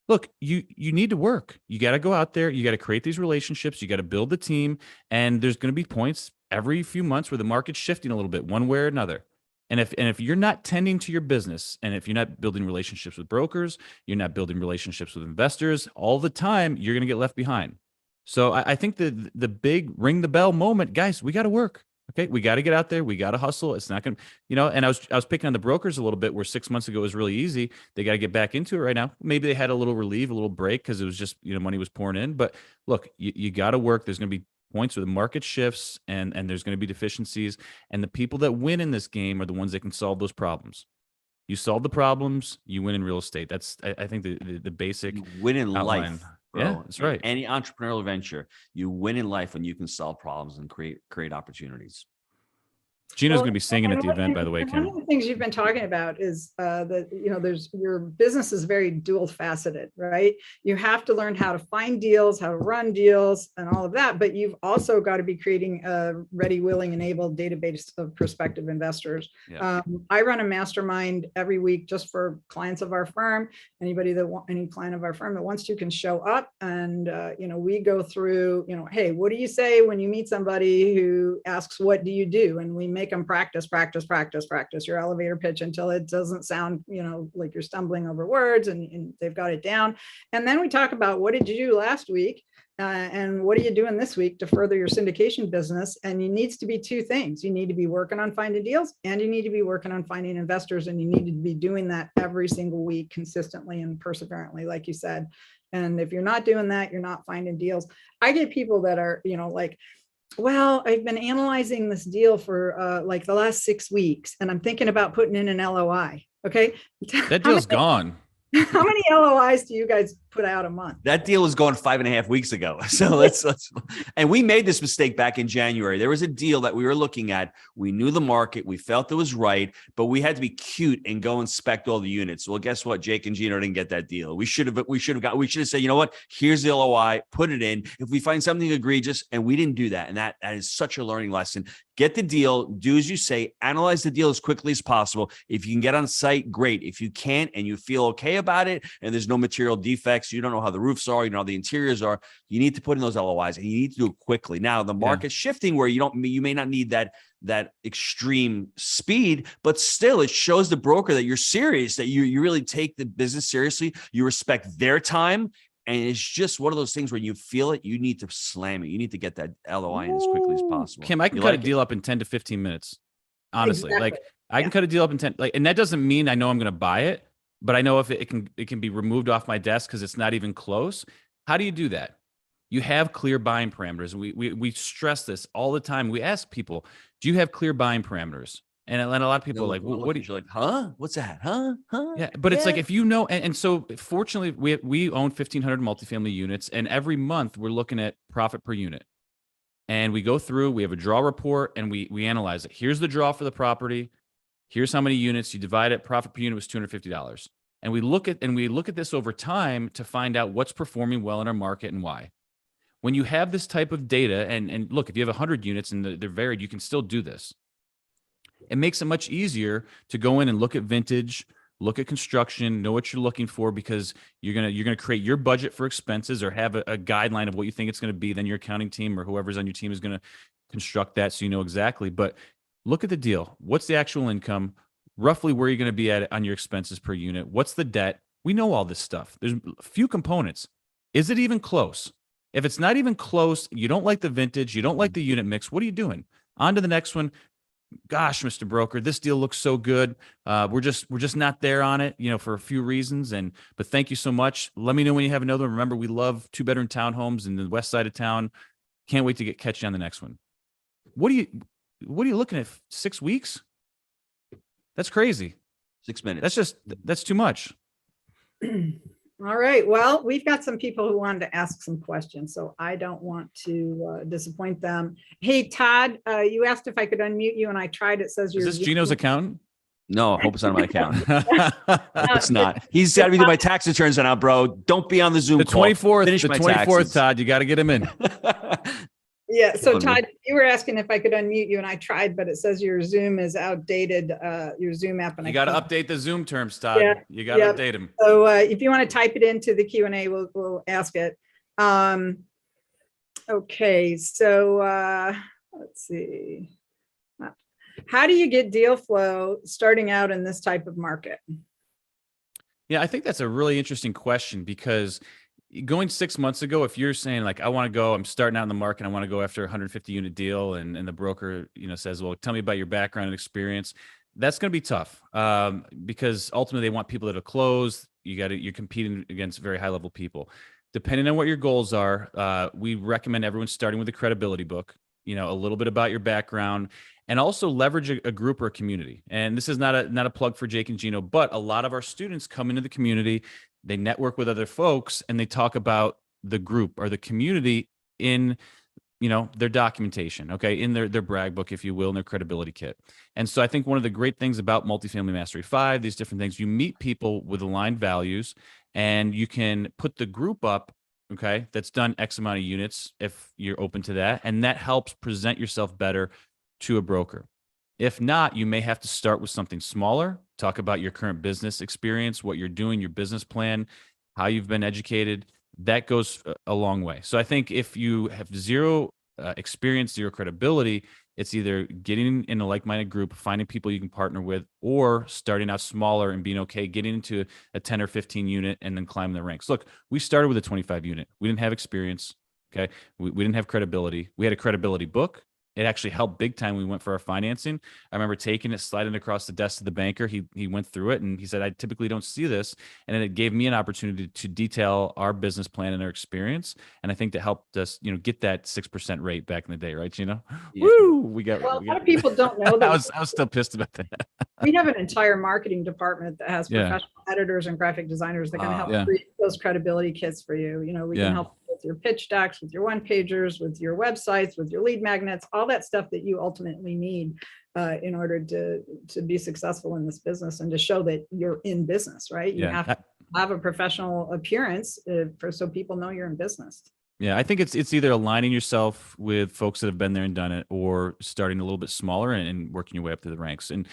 Look, you need to work. You got to go out there. You got to create these relationships. You got to build the team. And there's going to be points every few months where the market's shifting a little bit one way or another. And if you're not tending to your business, and if you're not building relationships with brokers, you're not building relationships with investors all the time, you're going to get left behind. So I think the big ring the bell moment, guys, we got to work. Okay, we got to get out there. We got to hustle. It's not going to, and I was picking on the brokers a little bit, where 6 months ago was really easy. They got to get back into it right now. Maybe they had a little relief, a little break, because it was just, money was pouring in. But look, you got to work. There's going to be points where the market shifts and there's going to be deficiencies. And the people that win in this game are the ones that can solve those problems. You solve the problems, you win in real estate. That's, I think, the basic You win in outline. life. Bro. Yeah, that's right. Any entrepreneurial venture, you win in life when you can solve problems and create opportunities. Gino's going to be singing at the event, by the way, Kim. One of the things you've been talking about is that, there's your business is very dual faceted, right? You have to learn how to find deals, how to run deals and all of that, but you've also got to be creating a ready, willing, and able database of prospective investors. Yeah. I run a mastermind every week just for clients of our firm. Any client of our firm that wants to can show up, and, we go through, hey, what do you say when you meet somebody who asks, what do you do? And we make them practice your elevator pitch until it doesn't sound, like you're stumbling over words, and they've got it down. And then we talk about, what did you do last week? And what are you doing this week to further your syndication business? And it needs to be two things. You need to be working on finding deals, and you need to be working on finding investors. And you need to be doing that every single week consistently and perseverantly, like you said. And if you're not doing that, you're not finding deals. I get people that are, like, well, I've been analyzing this deal for like the last 6 weeks, and I'm thinking about putting in an LOI. Okay. That deal's gone. How many LOIs do you guys put out a month? That deal was going 5.5 weeks ago. So let's, and we made this mistake back in January. There was a deal that we were looking at. We knew the market. We felt it was right, but we had to be cute and go inspect all the units. Well, guess what? Jake and Gino didn't get that deal. We should have said, you know what? Here's the LOI, put it in. If we find something egregious, and we didn't do that. And that is such a learning lesson. Get the deal, do as you say, analyze the deal as quickly as possible. If you can get on site, great. If you can't and you feel okay about it and there's no material defects, you don't know how the roofs are, you know how the interiors are, you need to put in those LOIs, and you need to do it quickly. Now, the market's shifting where you may not need that extreme speed, but still it shows the broker that you're serious, that you really take the business seriously, you respect their time. And it's just one of those things where you feel it, you need to slam it. You need to get that LOI in as quickly as possible. Kim, I can cut a deal up in 10 to 15 minutes. Honestly, Exactly. I can cut a deal up in 10, and that doesn't mean I know I'm going to buy it, but I know if it can be removed off my desk because it's not even close. How do you do that? You have clear buying parameters. We stress this all the time. We ask people, do you have clear buying parameters? And a lot of people are like, what do you like? Huh? What's that? Huh? Yeah, but it's like, if you know, and so fortunately we own 1,500 multifamily units, and every month we're looking at profit per unit, and we go through. We have a draw report, and we analyze it. Here's the draw for the property. Here's how many units you divide it. Profit per unit was $250. And we look at this over time to find out what's performing well in our market and why. When you have this type of data, and look, if you have 100 units and they're varied, you can still do this. It makes it much easier to go in and look at vintage, look at construction, know what you're looking for, because you're gonna create your budget for expenses or have a guideline of what you think it's going to be. Then your accounting team or whoever's on your team is going to construct that, so you know exactly. But look at the deal. What's the actual income? Roughly where you're going to be at on your expenses per unit. What's the debt? We know all this stuff. There's a few components. Is it even close? If it's not even close, you don't like the vintage, you don't like the unit mix, what are you doing? On to the next one. Gosh, Mr. Broker, this deal looks so good. We're just not there on it, for a few reasons. But thank you so much. Let me know when you have another one. Remember, we love 2-bedroom townhomes in the west side of town. Can't wait to catch you on the next one. What are you looking at? 6 weeks? That's crazy. 6 minutes. That's too much. All right. Well, we've got some people who wanted to ask some questions, so I don't want to disappoint them. Hey, Todd, you asked if I could unmute you, and I tried. It says you're. Is this Gino's accountant? No, I hope it's not on my account. It's not. He's got to be doing my tax returns now, bro. Don't be on the Zoom call. 24th. Finish the my 24th, taxes. Todd. You got to get him in. Yeah. So Todd, you were asking if I could unmute you, and I tried, but it says your Zoom is outdated. Your Zoom app, and you got to update the Zoom terms, Todd. Yeah, you got to update them. So if you want to type it into the Q&A, we'll ask it. Okay. So let's see. How do you get deal flow starting out in this type of market? Yeah, I think that's a really interesting question, because going 6 months ago, if you're saying like, I want to go, I'm starting out in the market, I want to go after a 150 unit deal, and the broker, says, well, tell me about your background and experience. That's going to be tough, because ultimately they want people that are closed. You're competing against very high level people. Depending on what your goals are, we recommend everyone starting with a credibility book, a little bit about your background, and also leverage a group or a community. And this is not a plug for Jake and Gino, but a lot of our students come into the community, they network with other folks, and they talk about the group or the community in, their documentation, okay, in their brag book, if you will, in their credibility kit. And so I think one of the great things about Multifamily Mastery 5, these different things, you meet people with aligned values, and you can put the group up, okay, that's done X amount of units if you're open to that. And that helps present yourself better to a broker. If not, you may have to start with something smaller, talk about your current business experience, what you're doing, your business plan, how you've been educated. That goes a long way. So I think if you have zero experience, zero credibility, it's either getting in a like-minded group, finding people you can partner with, or starting out smaller and being okay getting into a 10 or 15 unit and then climbing the ranks. Look, we started with a 25 unit. We didn't have experience. Okay. We didn't have credibility. We had a credibility book. It actually helped big time when we went for our financing. I remember taking it, sliding across the desk to the banker. He went through it, and he said, I typically don't see this. And then it gave me an opportunity to detail our business plan and our experience. And I think that helped us, get that 6% rate back in the day, right, Gino? Yeah. Woo! A lot of people don't know that. I was still pissed about that. We have an entire marketing department that has professional editors and graphic designers that can help create those credibility kits for you. We can help with your pitch decks, with your one-pagers, with your websites, with your lead magnets, all that stuff that you ultimately need in order to be successful in this business and to show that you're in business, right? You have to have a professional appearance so people know you're in business. Yeah, I think it's either aligning yourself with folks that have been there and done it, or starting a little bit smaller and working your way up through the ranks. And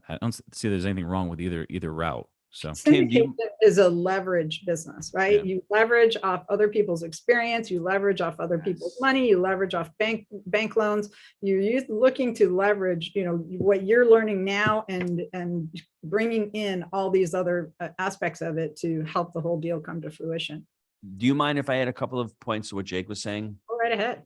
I don't see there's anything wrong with either route. So syndication is a leverage business, right? Yeah. You leverage off other people's experience, you leverage off other people's money, you leverage off bank loans. You're looking to leverage, what you're learning now and bringing in all these other aspects of it to help the whole deal come to fruition. Do you mind if I add a couple of points to what Jake was saying? Go right ahead.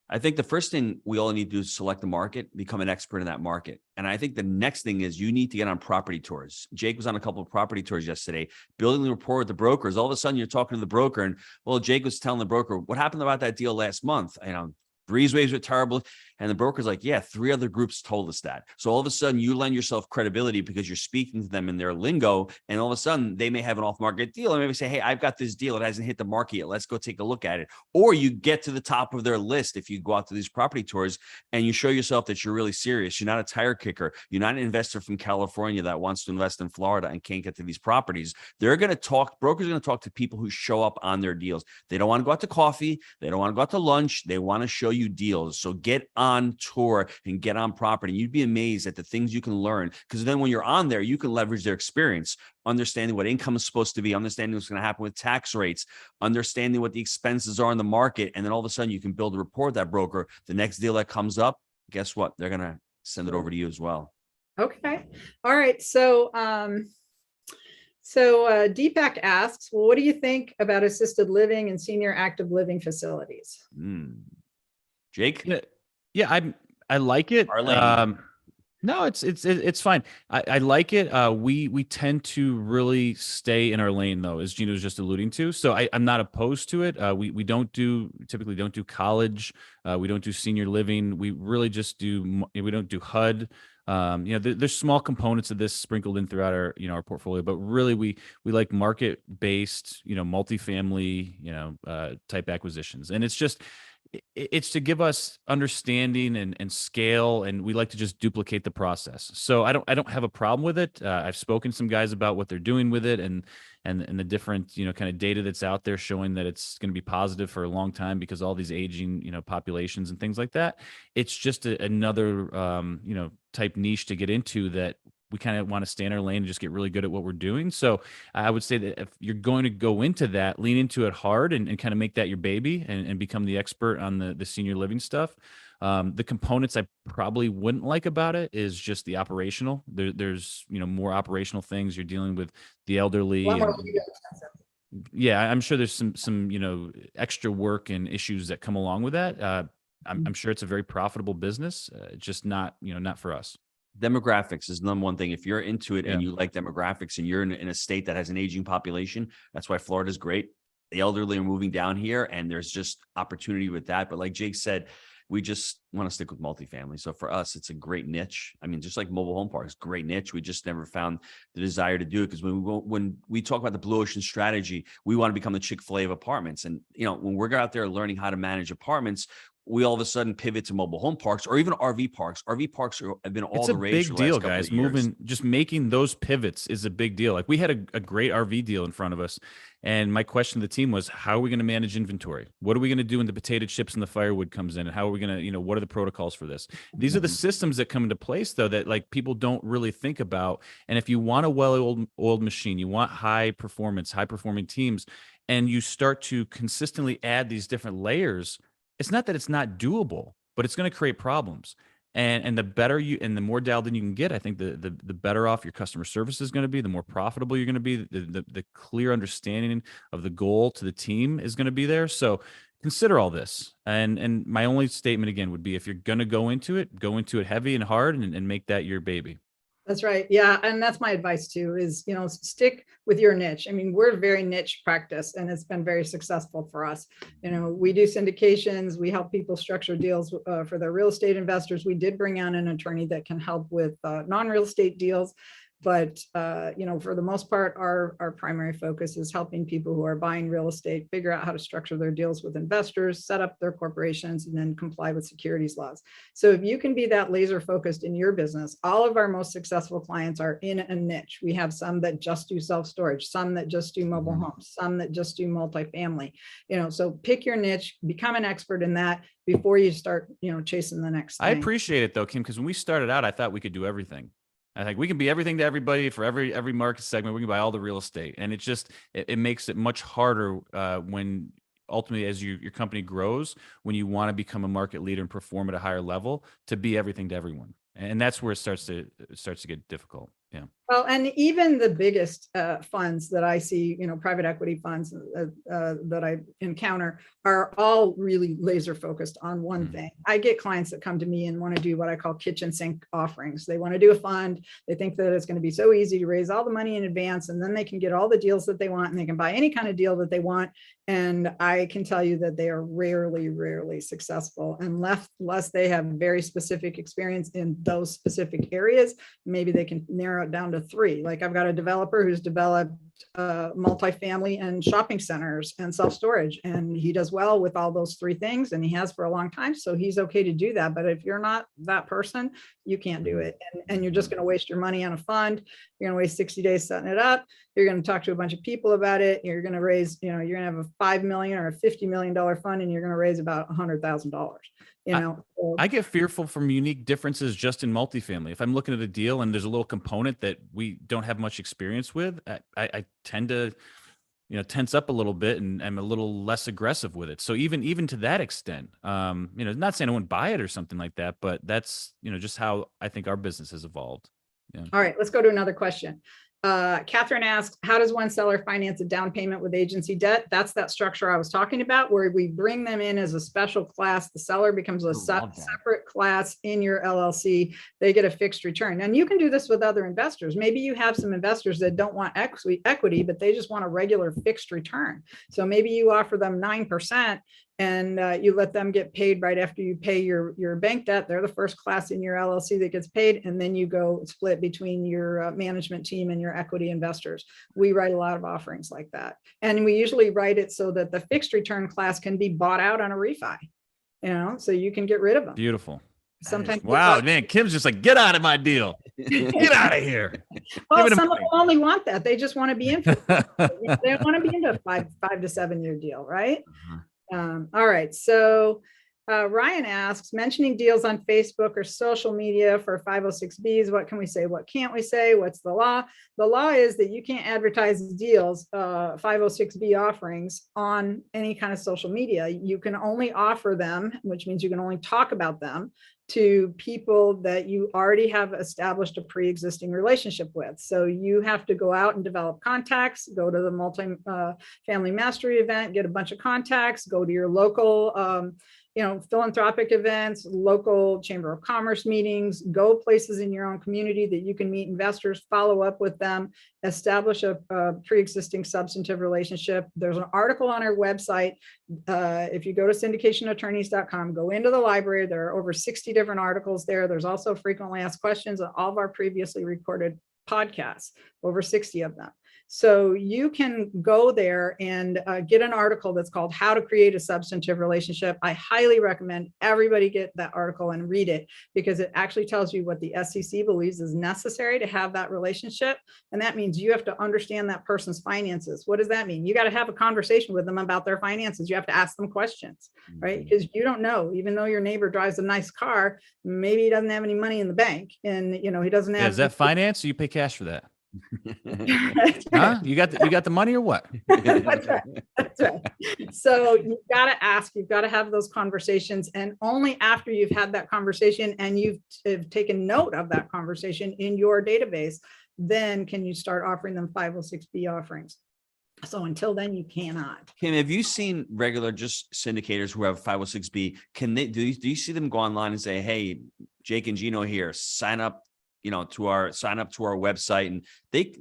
I think the first thing we all need to do is select the market, become an expert in that market. And I think the next thing is you need to get on property tours. Jake was on a couple of property tours yesterday, building the rapport with the brokers. All of a sudden you're talking to the broker, and well, Jake was telling the broker, what happened about that deal last month? Breezeways were terrible. And the broker's like, yeah, 3 other groups told us that. So all of a sudden you lend yourself credibility because you're speaking to them in their lingo. And all of a sudden they may have an off-market deal and maybe say, hey, I've got this deal. It hasn't hit the market yet. Let's go take a look at it. Or you get to the top of their list if you go out to these property tours and you show yourself that you're really serious. You're not a tire kicker. You're not an investor from California that wants to invest in Florida and can't get to these properties. They're going to talk, brokers are going to talk to people who show up on their deals. They don't want to go out to coffee. They don't want to go out to lunch. They want to show you deals. So get on tour and get on property. You'd be amazed at the things you can learn, because then when you're on there, you can leverage their experience, understanding what income is supposed to be, understanding what's going to happen with tax rates, understanding what the expenses are in the market. And then all of a sudden you can build a rapport with that broker. The next deal that comes up, guess what? They're going to send it over to you as well. Okay. All right. So, Deepak asks, well, what do you think about assisted living and senior active living facilities? Jake? Yeah, I like it. No, it's fine. I like it. We tend to really stay in our lane, though, as Gino was just alluding to. So I'm not opposed to it. We typically don't do college. We don't do senior living. We really just we don't do HUD. There's small components of this sprinkled in throughout our portfolio, but really we like market-based, multifamily, type acquisitions. And it's to give us understanding and scale, and we like to just duplicate the process. So I don't have a problem with it. I've spoken to some guys about what they're doing with it and the different, kind of data that's out there showing that it's going to be positive for a long time because all these aging, populations and things like that. It's just another, type niche to get into that we kind of want to stay in our lane and just get really good at what we're doing. So I would say that if you're going to go into that, lean into it hard and kind of make that your baby and become the expert on the senior living stuff. The components I probably wouldn't like about it is just the operational. There's more operational things. You're dealing with the elderly. Yeah, I'm sure there's some extra work and issues that come along with that. I'm sure it's a very profitable business, just not for us. Demographics is the number one thing. If you're into it and you like demographics and you're in a state that has an aging population, that's why Florida is great. The elderly are moving down here and there's just opportunity with that. But like Jake said, we just want to stick with multifamily. So for us, it's a great niche. I mean, just like mobile home parks, great niche. We just never found the desire to do it because when we talk about the blue ocean strategy, we want to become the Chick-fil-A of apartments. And, when we're out there learning how to manage apartments, we all of a sudden pivot to mobile home parks or even RV parks. RV parks have been all the rage. It's a big deal, guys. Just making those pivots is a big deal. Like we had a great RV deal in front of us. And my question to the team was, how are we going to manage inventory? What are we going to do when the potato chips and the firewood comes in? And how are we going to, what are the protocols for this? These are the systems that come into place, though, that like people don't really think about. And if you want a well-oiled machine, you want high performing teams, and you start to consistently add these different layers, it's not that it's not doable, but it's going to create problems. And the better the more dialed in you can get, I think the better off your customer service is going to be, the more profitable you're going to be, the clear understanding of the goal to the team is going to be there. So consider all this. And my only statement again would be, if you're going to go into it heavy and hard and make that your baby. That's right. Yeah. And that's my advice too, is, stick with your niche. I mean, we're a very niche practice and it's been very successful for us. We do syndications. We help people structure deals for their real estate investors. We did bring on an attorney that can help with non-real estate deals. But, for the most part, our primary focus is helping people who are buying real estate figure out how to structure their deals with investors, set up their corporations, and then comply with securities laws. So if you can be that laser focused in your business, all of our most successful clients are in a niche. We have some that just do self-storage, some that just do mobile homes, some that just do multifamily. So pick your niche, become an expert in that before you start, chasing the next thing. I appreciate it though, Kim, because when we started out, I thought we could do everything. I think we can be everything to everybody for every market segment. We can buy all the real estate, and it makes it much harder when ultimately, as your company grows, when you want to become a market leader and perform at a higher level, to be everything to everyone, and that's where it starts to get difficult. Yeah. Well, and even the biggest funds that I see, private equity funds that I encounter are all really laser focused on one thing. I get clients that come to me and want to do what I call kitchen sink offerings. They want to do a fund. They think that it's going to be so easy to raise all the money in advance, and then they can get all the deals that they want, and they can buy any kind of deal that they want. And I can tell you that they are rarely successful unless they have very specific experience in those specific areas. Maybe they can narrow it down to 3. Like I've got a developer who's developed multifamily and shopping centers and self-storage, and he does well with all those 3 things, and he has for a long time. So he's okay to do that. But if you're not that person, you can't do it. And you're just going to waste your money on a fund. You're going to waste 60 days setting it up. You're going to talk to a bunch of people about it. You're going to raise, you're going to have a $5 million or a $50 million fund, and you're going to raise about $100,000. I get fearful from unique differences just in multifamily. If I'm looking at a deal and there's a little component that we don't have much experience with, I tend to, tense up a little bit, and I'm a little less aggressive with it. So even to that extent, not saying I wouldn't buy it or something like that, but that's, just how I think our business has evolved. Yeah. All right, let's go to another question. Catherine asks, how does one seller finance a down payment with agency debt? That's that structure I was talking about, where we bring them in as a special class. The seller becomes a separate class in your LLC. They get a fixed return. And you can do this with other investors. Maybe you have some investors that don't want equity, but they just want a regular fixed return. So maybe you offer them 9%. And you let them get paid right after you pay your bank debt. They're the first class in your LLC that gets paid. And then you go split between your management team and your equity investors. We write a lot of offerings like that. And we usually write it so that the fixed return class can be bought out on a refi, so you can get rid of them. Beautiful. Sometimes. Wow, man, Kim's just like, get out of my deal. Get out of here. Well, some of them only want that. They just want to be in. They don't want to be into a 5 to 7 year deal, right? All right. So Ryan asks, mentioning deals on Facebook or social media for 506Bs, what can we say? What can't we say? What's the law? The law is that you can't advertise deals, 506B offerings on any kind of social media. You can only offer them, which means you can only talk about them to people that you already have established a pre-existing relationship with. So you have to go out and develop contacts, go to the multifamily mastery event, get a bunch of contacts, go to your local philanthropic events, local chamber of commerce meetings, go places in your own community that you can meet investors, follow up with them, establish a pre-existing substantive relationship. There's an article on our website. If you go to syndicationattorneys.com, go into the library, there are over 60 different articles there. There's also frequently asked questions on all of our previously recorded podcasts, over 60 of them. So you can go there and get an article that's called How to Create a Substantive Relationship. I highly recommend everybody get that article and read it, because it actually tells you what the SEC believes is necessary to have that relationship. And that means you have to understand that person's finances. What does that mean? You got to have a conversation with them about their finances. You have to ask them questions, right? Because you don't know, even though your neighbor drives a nice car, maybe he doesn't have any money in the bank, and he doesn't have. Is that finance, or you pay cash for that? Right. Huh? You got the money or what? That's right. That's right. So you've got to ask, you've got to have those conversations, and only after you've had that conversation and you've taken note of that conversation in your database, then can you start offering them 506B offerings. So until then, you cannot. Kim, have you seen regular just syndicators who have 506B? Can they do you see them go online and say, hey, Jake and Gino here, sign up to our website? And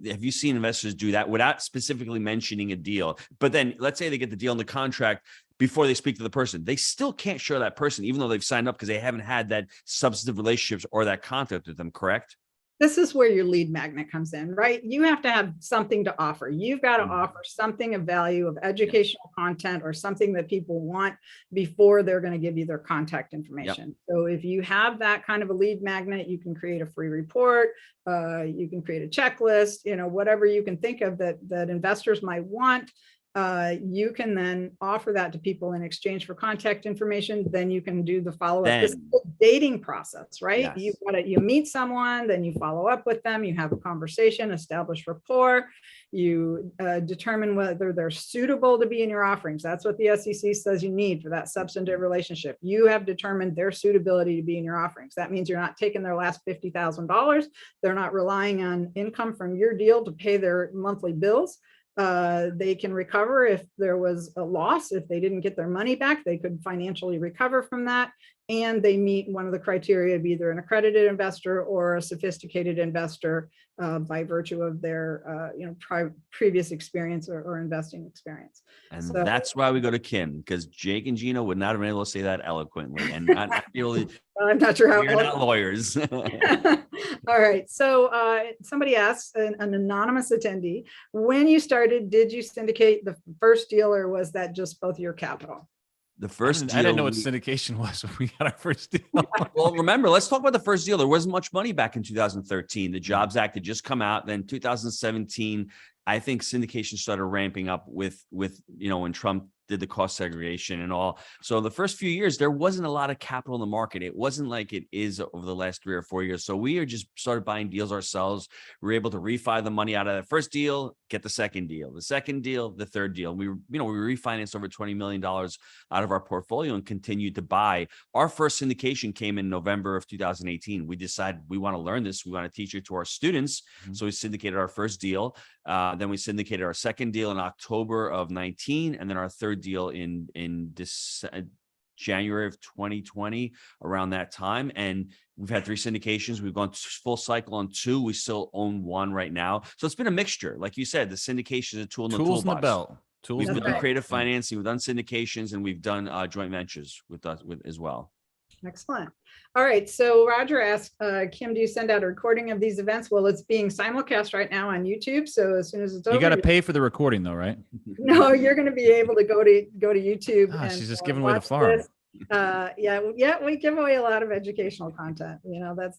have you seen investors do that without specifically mentioning a deal? But then let's say they get the deal in the contract before they speak to the person. They still can't show that person, even though they've signed up, because they haven't had that substantive relationships or that contact with them, correct? This is where your lead magnet comes in, right? You have to have something to offer. You've got to offer something of value, of educational content, or something that people want before they're going to give you their contact information. Yep. So if you have that kind of a lead magnet, you can create a free report, you can create a checklist, whatever you can think of that investors might want. You can then offer that to people in exchange for contact information. Then you can do the follow-up. This is the dating process, right? Yes. You meet someone, then you follow up with them, you have a conversation, establish rapport, you determine whether they're suitable to be in your offerings. That's what the SEC says you need for that substantive relationship. You have determined their suitability to be in your offerings. That means you're not taking their last $50,000. They're not relying on income from your deal to pay their monthly bills. They can recover if there was a loss. If they didn't get their money back, they could financially recover from that. And they meet one of the criteria of either an accredited investor or a sophisticated investor by virtue of their previous experience or investing experience. And So that's why we go to Kim, because Jake and Gino would not have been able to say that eloquently. And not really, I'm not sure how we're not lawyers. All right. So somebody asks, an anonymous attendee, when you started, did you syndicate the first deal, or was that just both your capital? The first deal, I didn't know what syndication was when we got our first deal. Well, remember, let's talk about the first deal. There wasn't much money back in 2013. The Jobs Act had just come out. Then 2017, I think syndication started ramping up with when Trump did the cost segregation and all. So the first few years, there wasn't a lot of capital in the market. It wasn't like it is over the last 3 or 4 years. So we just started buying deals ourselves. We were able to refi the money out of the first deal, get the second deal, the third deal. We refinanced over $20 million out of our portfolio and continued to buy. Our first syndication came in November of 2018. We decided we want to learn this. We want to teach it to our students. Mm-hmm. So we syndicated our first deal. Then we syndicated our second deal in October of 19, and then our third deal in January of 2020, around that time. And we've had 3 syndications. We've gone full cycle on 2. We still own 1 right now. So it's been a mixture. Like you said, the syndication is a tool in the toolbox. Tools in the belt. We've done creative financing, we've done syndications, and we've done joint ventures with us as well. Excellent. All right. So Roger asked, Kim, do you send out a recording of these events? Well, it's being simulcast right now on YouTube. So as soon as it's over, you got to pay for the recording though, right? No, you're going to be able to go to YouTube. Ah, and she's just giving away the farm. Yeah, we give away a lot of educational content.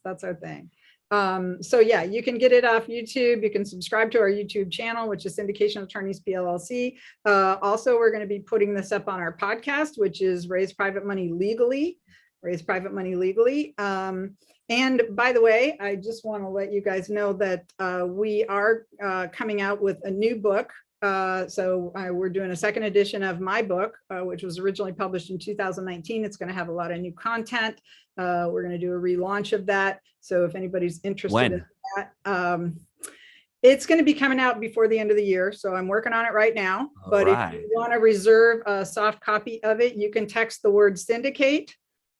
That's our thing. So yeah, you can get it off YouTube. You can subscribe to our YouTube channel, which is Syndication Attorneys PLLC. Also, we're going to be putting this up on our podcast, which is Raise Private Money Legally. And by the way, I just want to let you guys know that we are coming out with a new book. So we're doing a second edition of my book, which was originally published in 2019. It's going to have a lot of new content. We're going to do a relaunch of that. So if anybody's interested in that, it's going to be coming out before the end of the year. So I'm working on it right now. But if you want to reserve a soft copy of it, you can text the word syndicate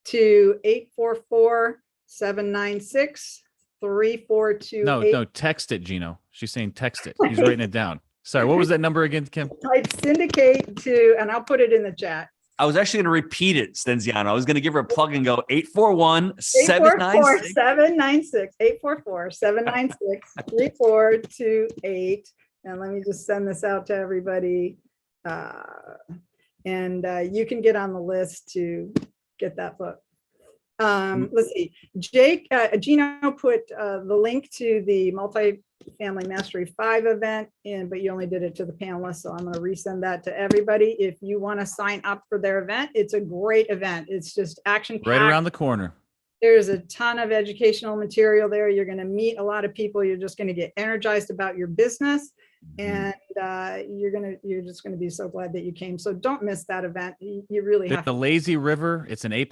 to 844-796-3428. No, text it, Gino. She's saying text it. He's writing it down. Sorry, what was that number again, Kim? Type syndicate to, and I'll put it in the chat. I was actually going to repeat it, Stenziano. I was going to give her a plug and go 841-796. 844-796-3428. And let me just send this out to everybody. And you can get on the list to get that book. Let's see. Gino put the link to the Multifamily Mastery 5 event in, but you only did it to the panelists. So I'm going to resend that to everybody. If you want to sign up for their event, it's a great event. It's just action-packed. Right around the corner. There's a ton of educational material there. You're going to meet a lot of people. You're just going to get energized about your business. And you're just going to be so glad that you came. So don't miss that event. You really have the Lazy River. It's an A++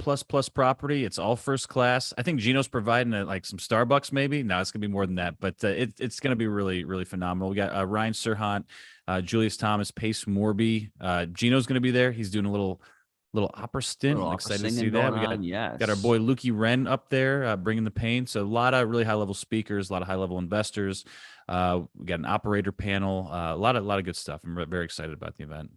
property. It's all first class. I think Gino's providing like some Starbucks, maybe. No, it's gonna be more than that, but it's gonna be really, really phenomenal. We got Ryan Serhant, Julius Thomas, Pace Morby. Gino's gonna be there. He's doing a little opera stint. I'm excited to see that. We got our boy Lukey Wren up there bringing the pain. So a lot of really high level speakers, a lot of high level investors. We got an operator panel, a lot of good stuff. I'm very excited about the event.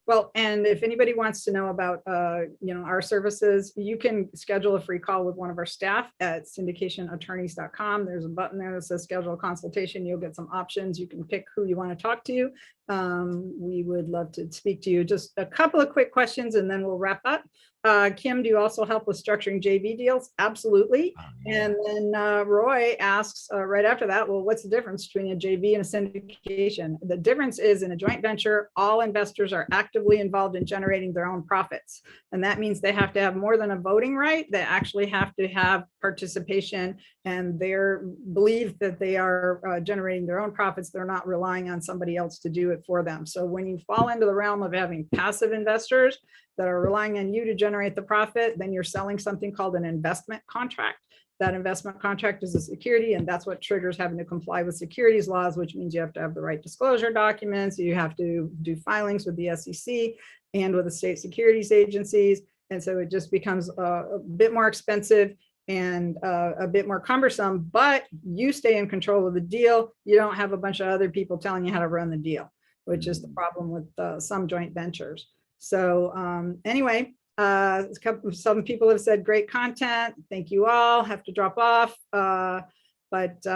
Well, and if anybody wants to know about, our services, you can schedule a free call with one of our staff at syndicationattorneys.com. There's a button there that says schedule a consultation. You'll get some options. You can pick who you want to talk to. We would love to speak to you. Just a couple of quick questions and then we'll wrap up. Kim, do you also help with structuring JV deals? Absolutely. And then Roy asks right after that, well, what's the difference between a JV and a syndication? The difference is in a joint venture, all investors are actively involved in generating their own profits. And that means they have to have more than a voting right. They actually have to have participation and they believe that they are generating their own profits. They're not relying on somebody else to do it for them. So when you fall into the realm of having passive investors that are relying on you to generate the profit, then you're selling something called an investment contract. that investment contract is a security, and that's what triggers having to comply with securities laws, which means you have to have the right disclosure documents. You have to do filings with the SEC and with the state securities agencies. And so it just becomes a bit more expensive and a bit more cumbersome, but you stay in control of the deal. You don't have a bunch of other people telling you how to run the deal, which is the problem with some joint ventures. So anyway, some people have said great content. Thank you all. Have to drop off. But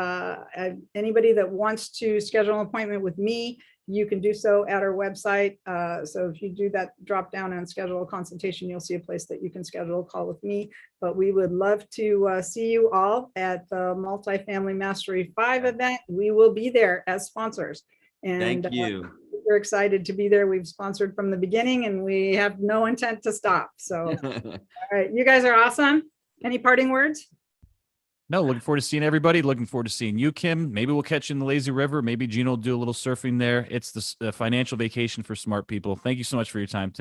anybody that wants to schedule an appointment with me, you can do so at our website. So if you do that drop down and schedule a consultation, you'll see a place that you can schedule a call with me. But we would love to see you all at the Multifamily Mastery 5 event. We will be there as sponsors. And Thank you. We're excited to be there. We've sponsored from the beginning and we have no intent to stop. So, all right, you guys are awesome. Any parting words? No, looking forward to seeing everybody. Looking forward to seeing you, Kim. Maybe we'll catch you in the lazy river. Maybe Gino will do a little surfing there. It's the financial vacation for smart people. Thank you so much for your time today.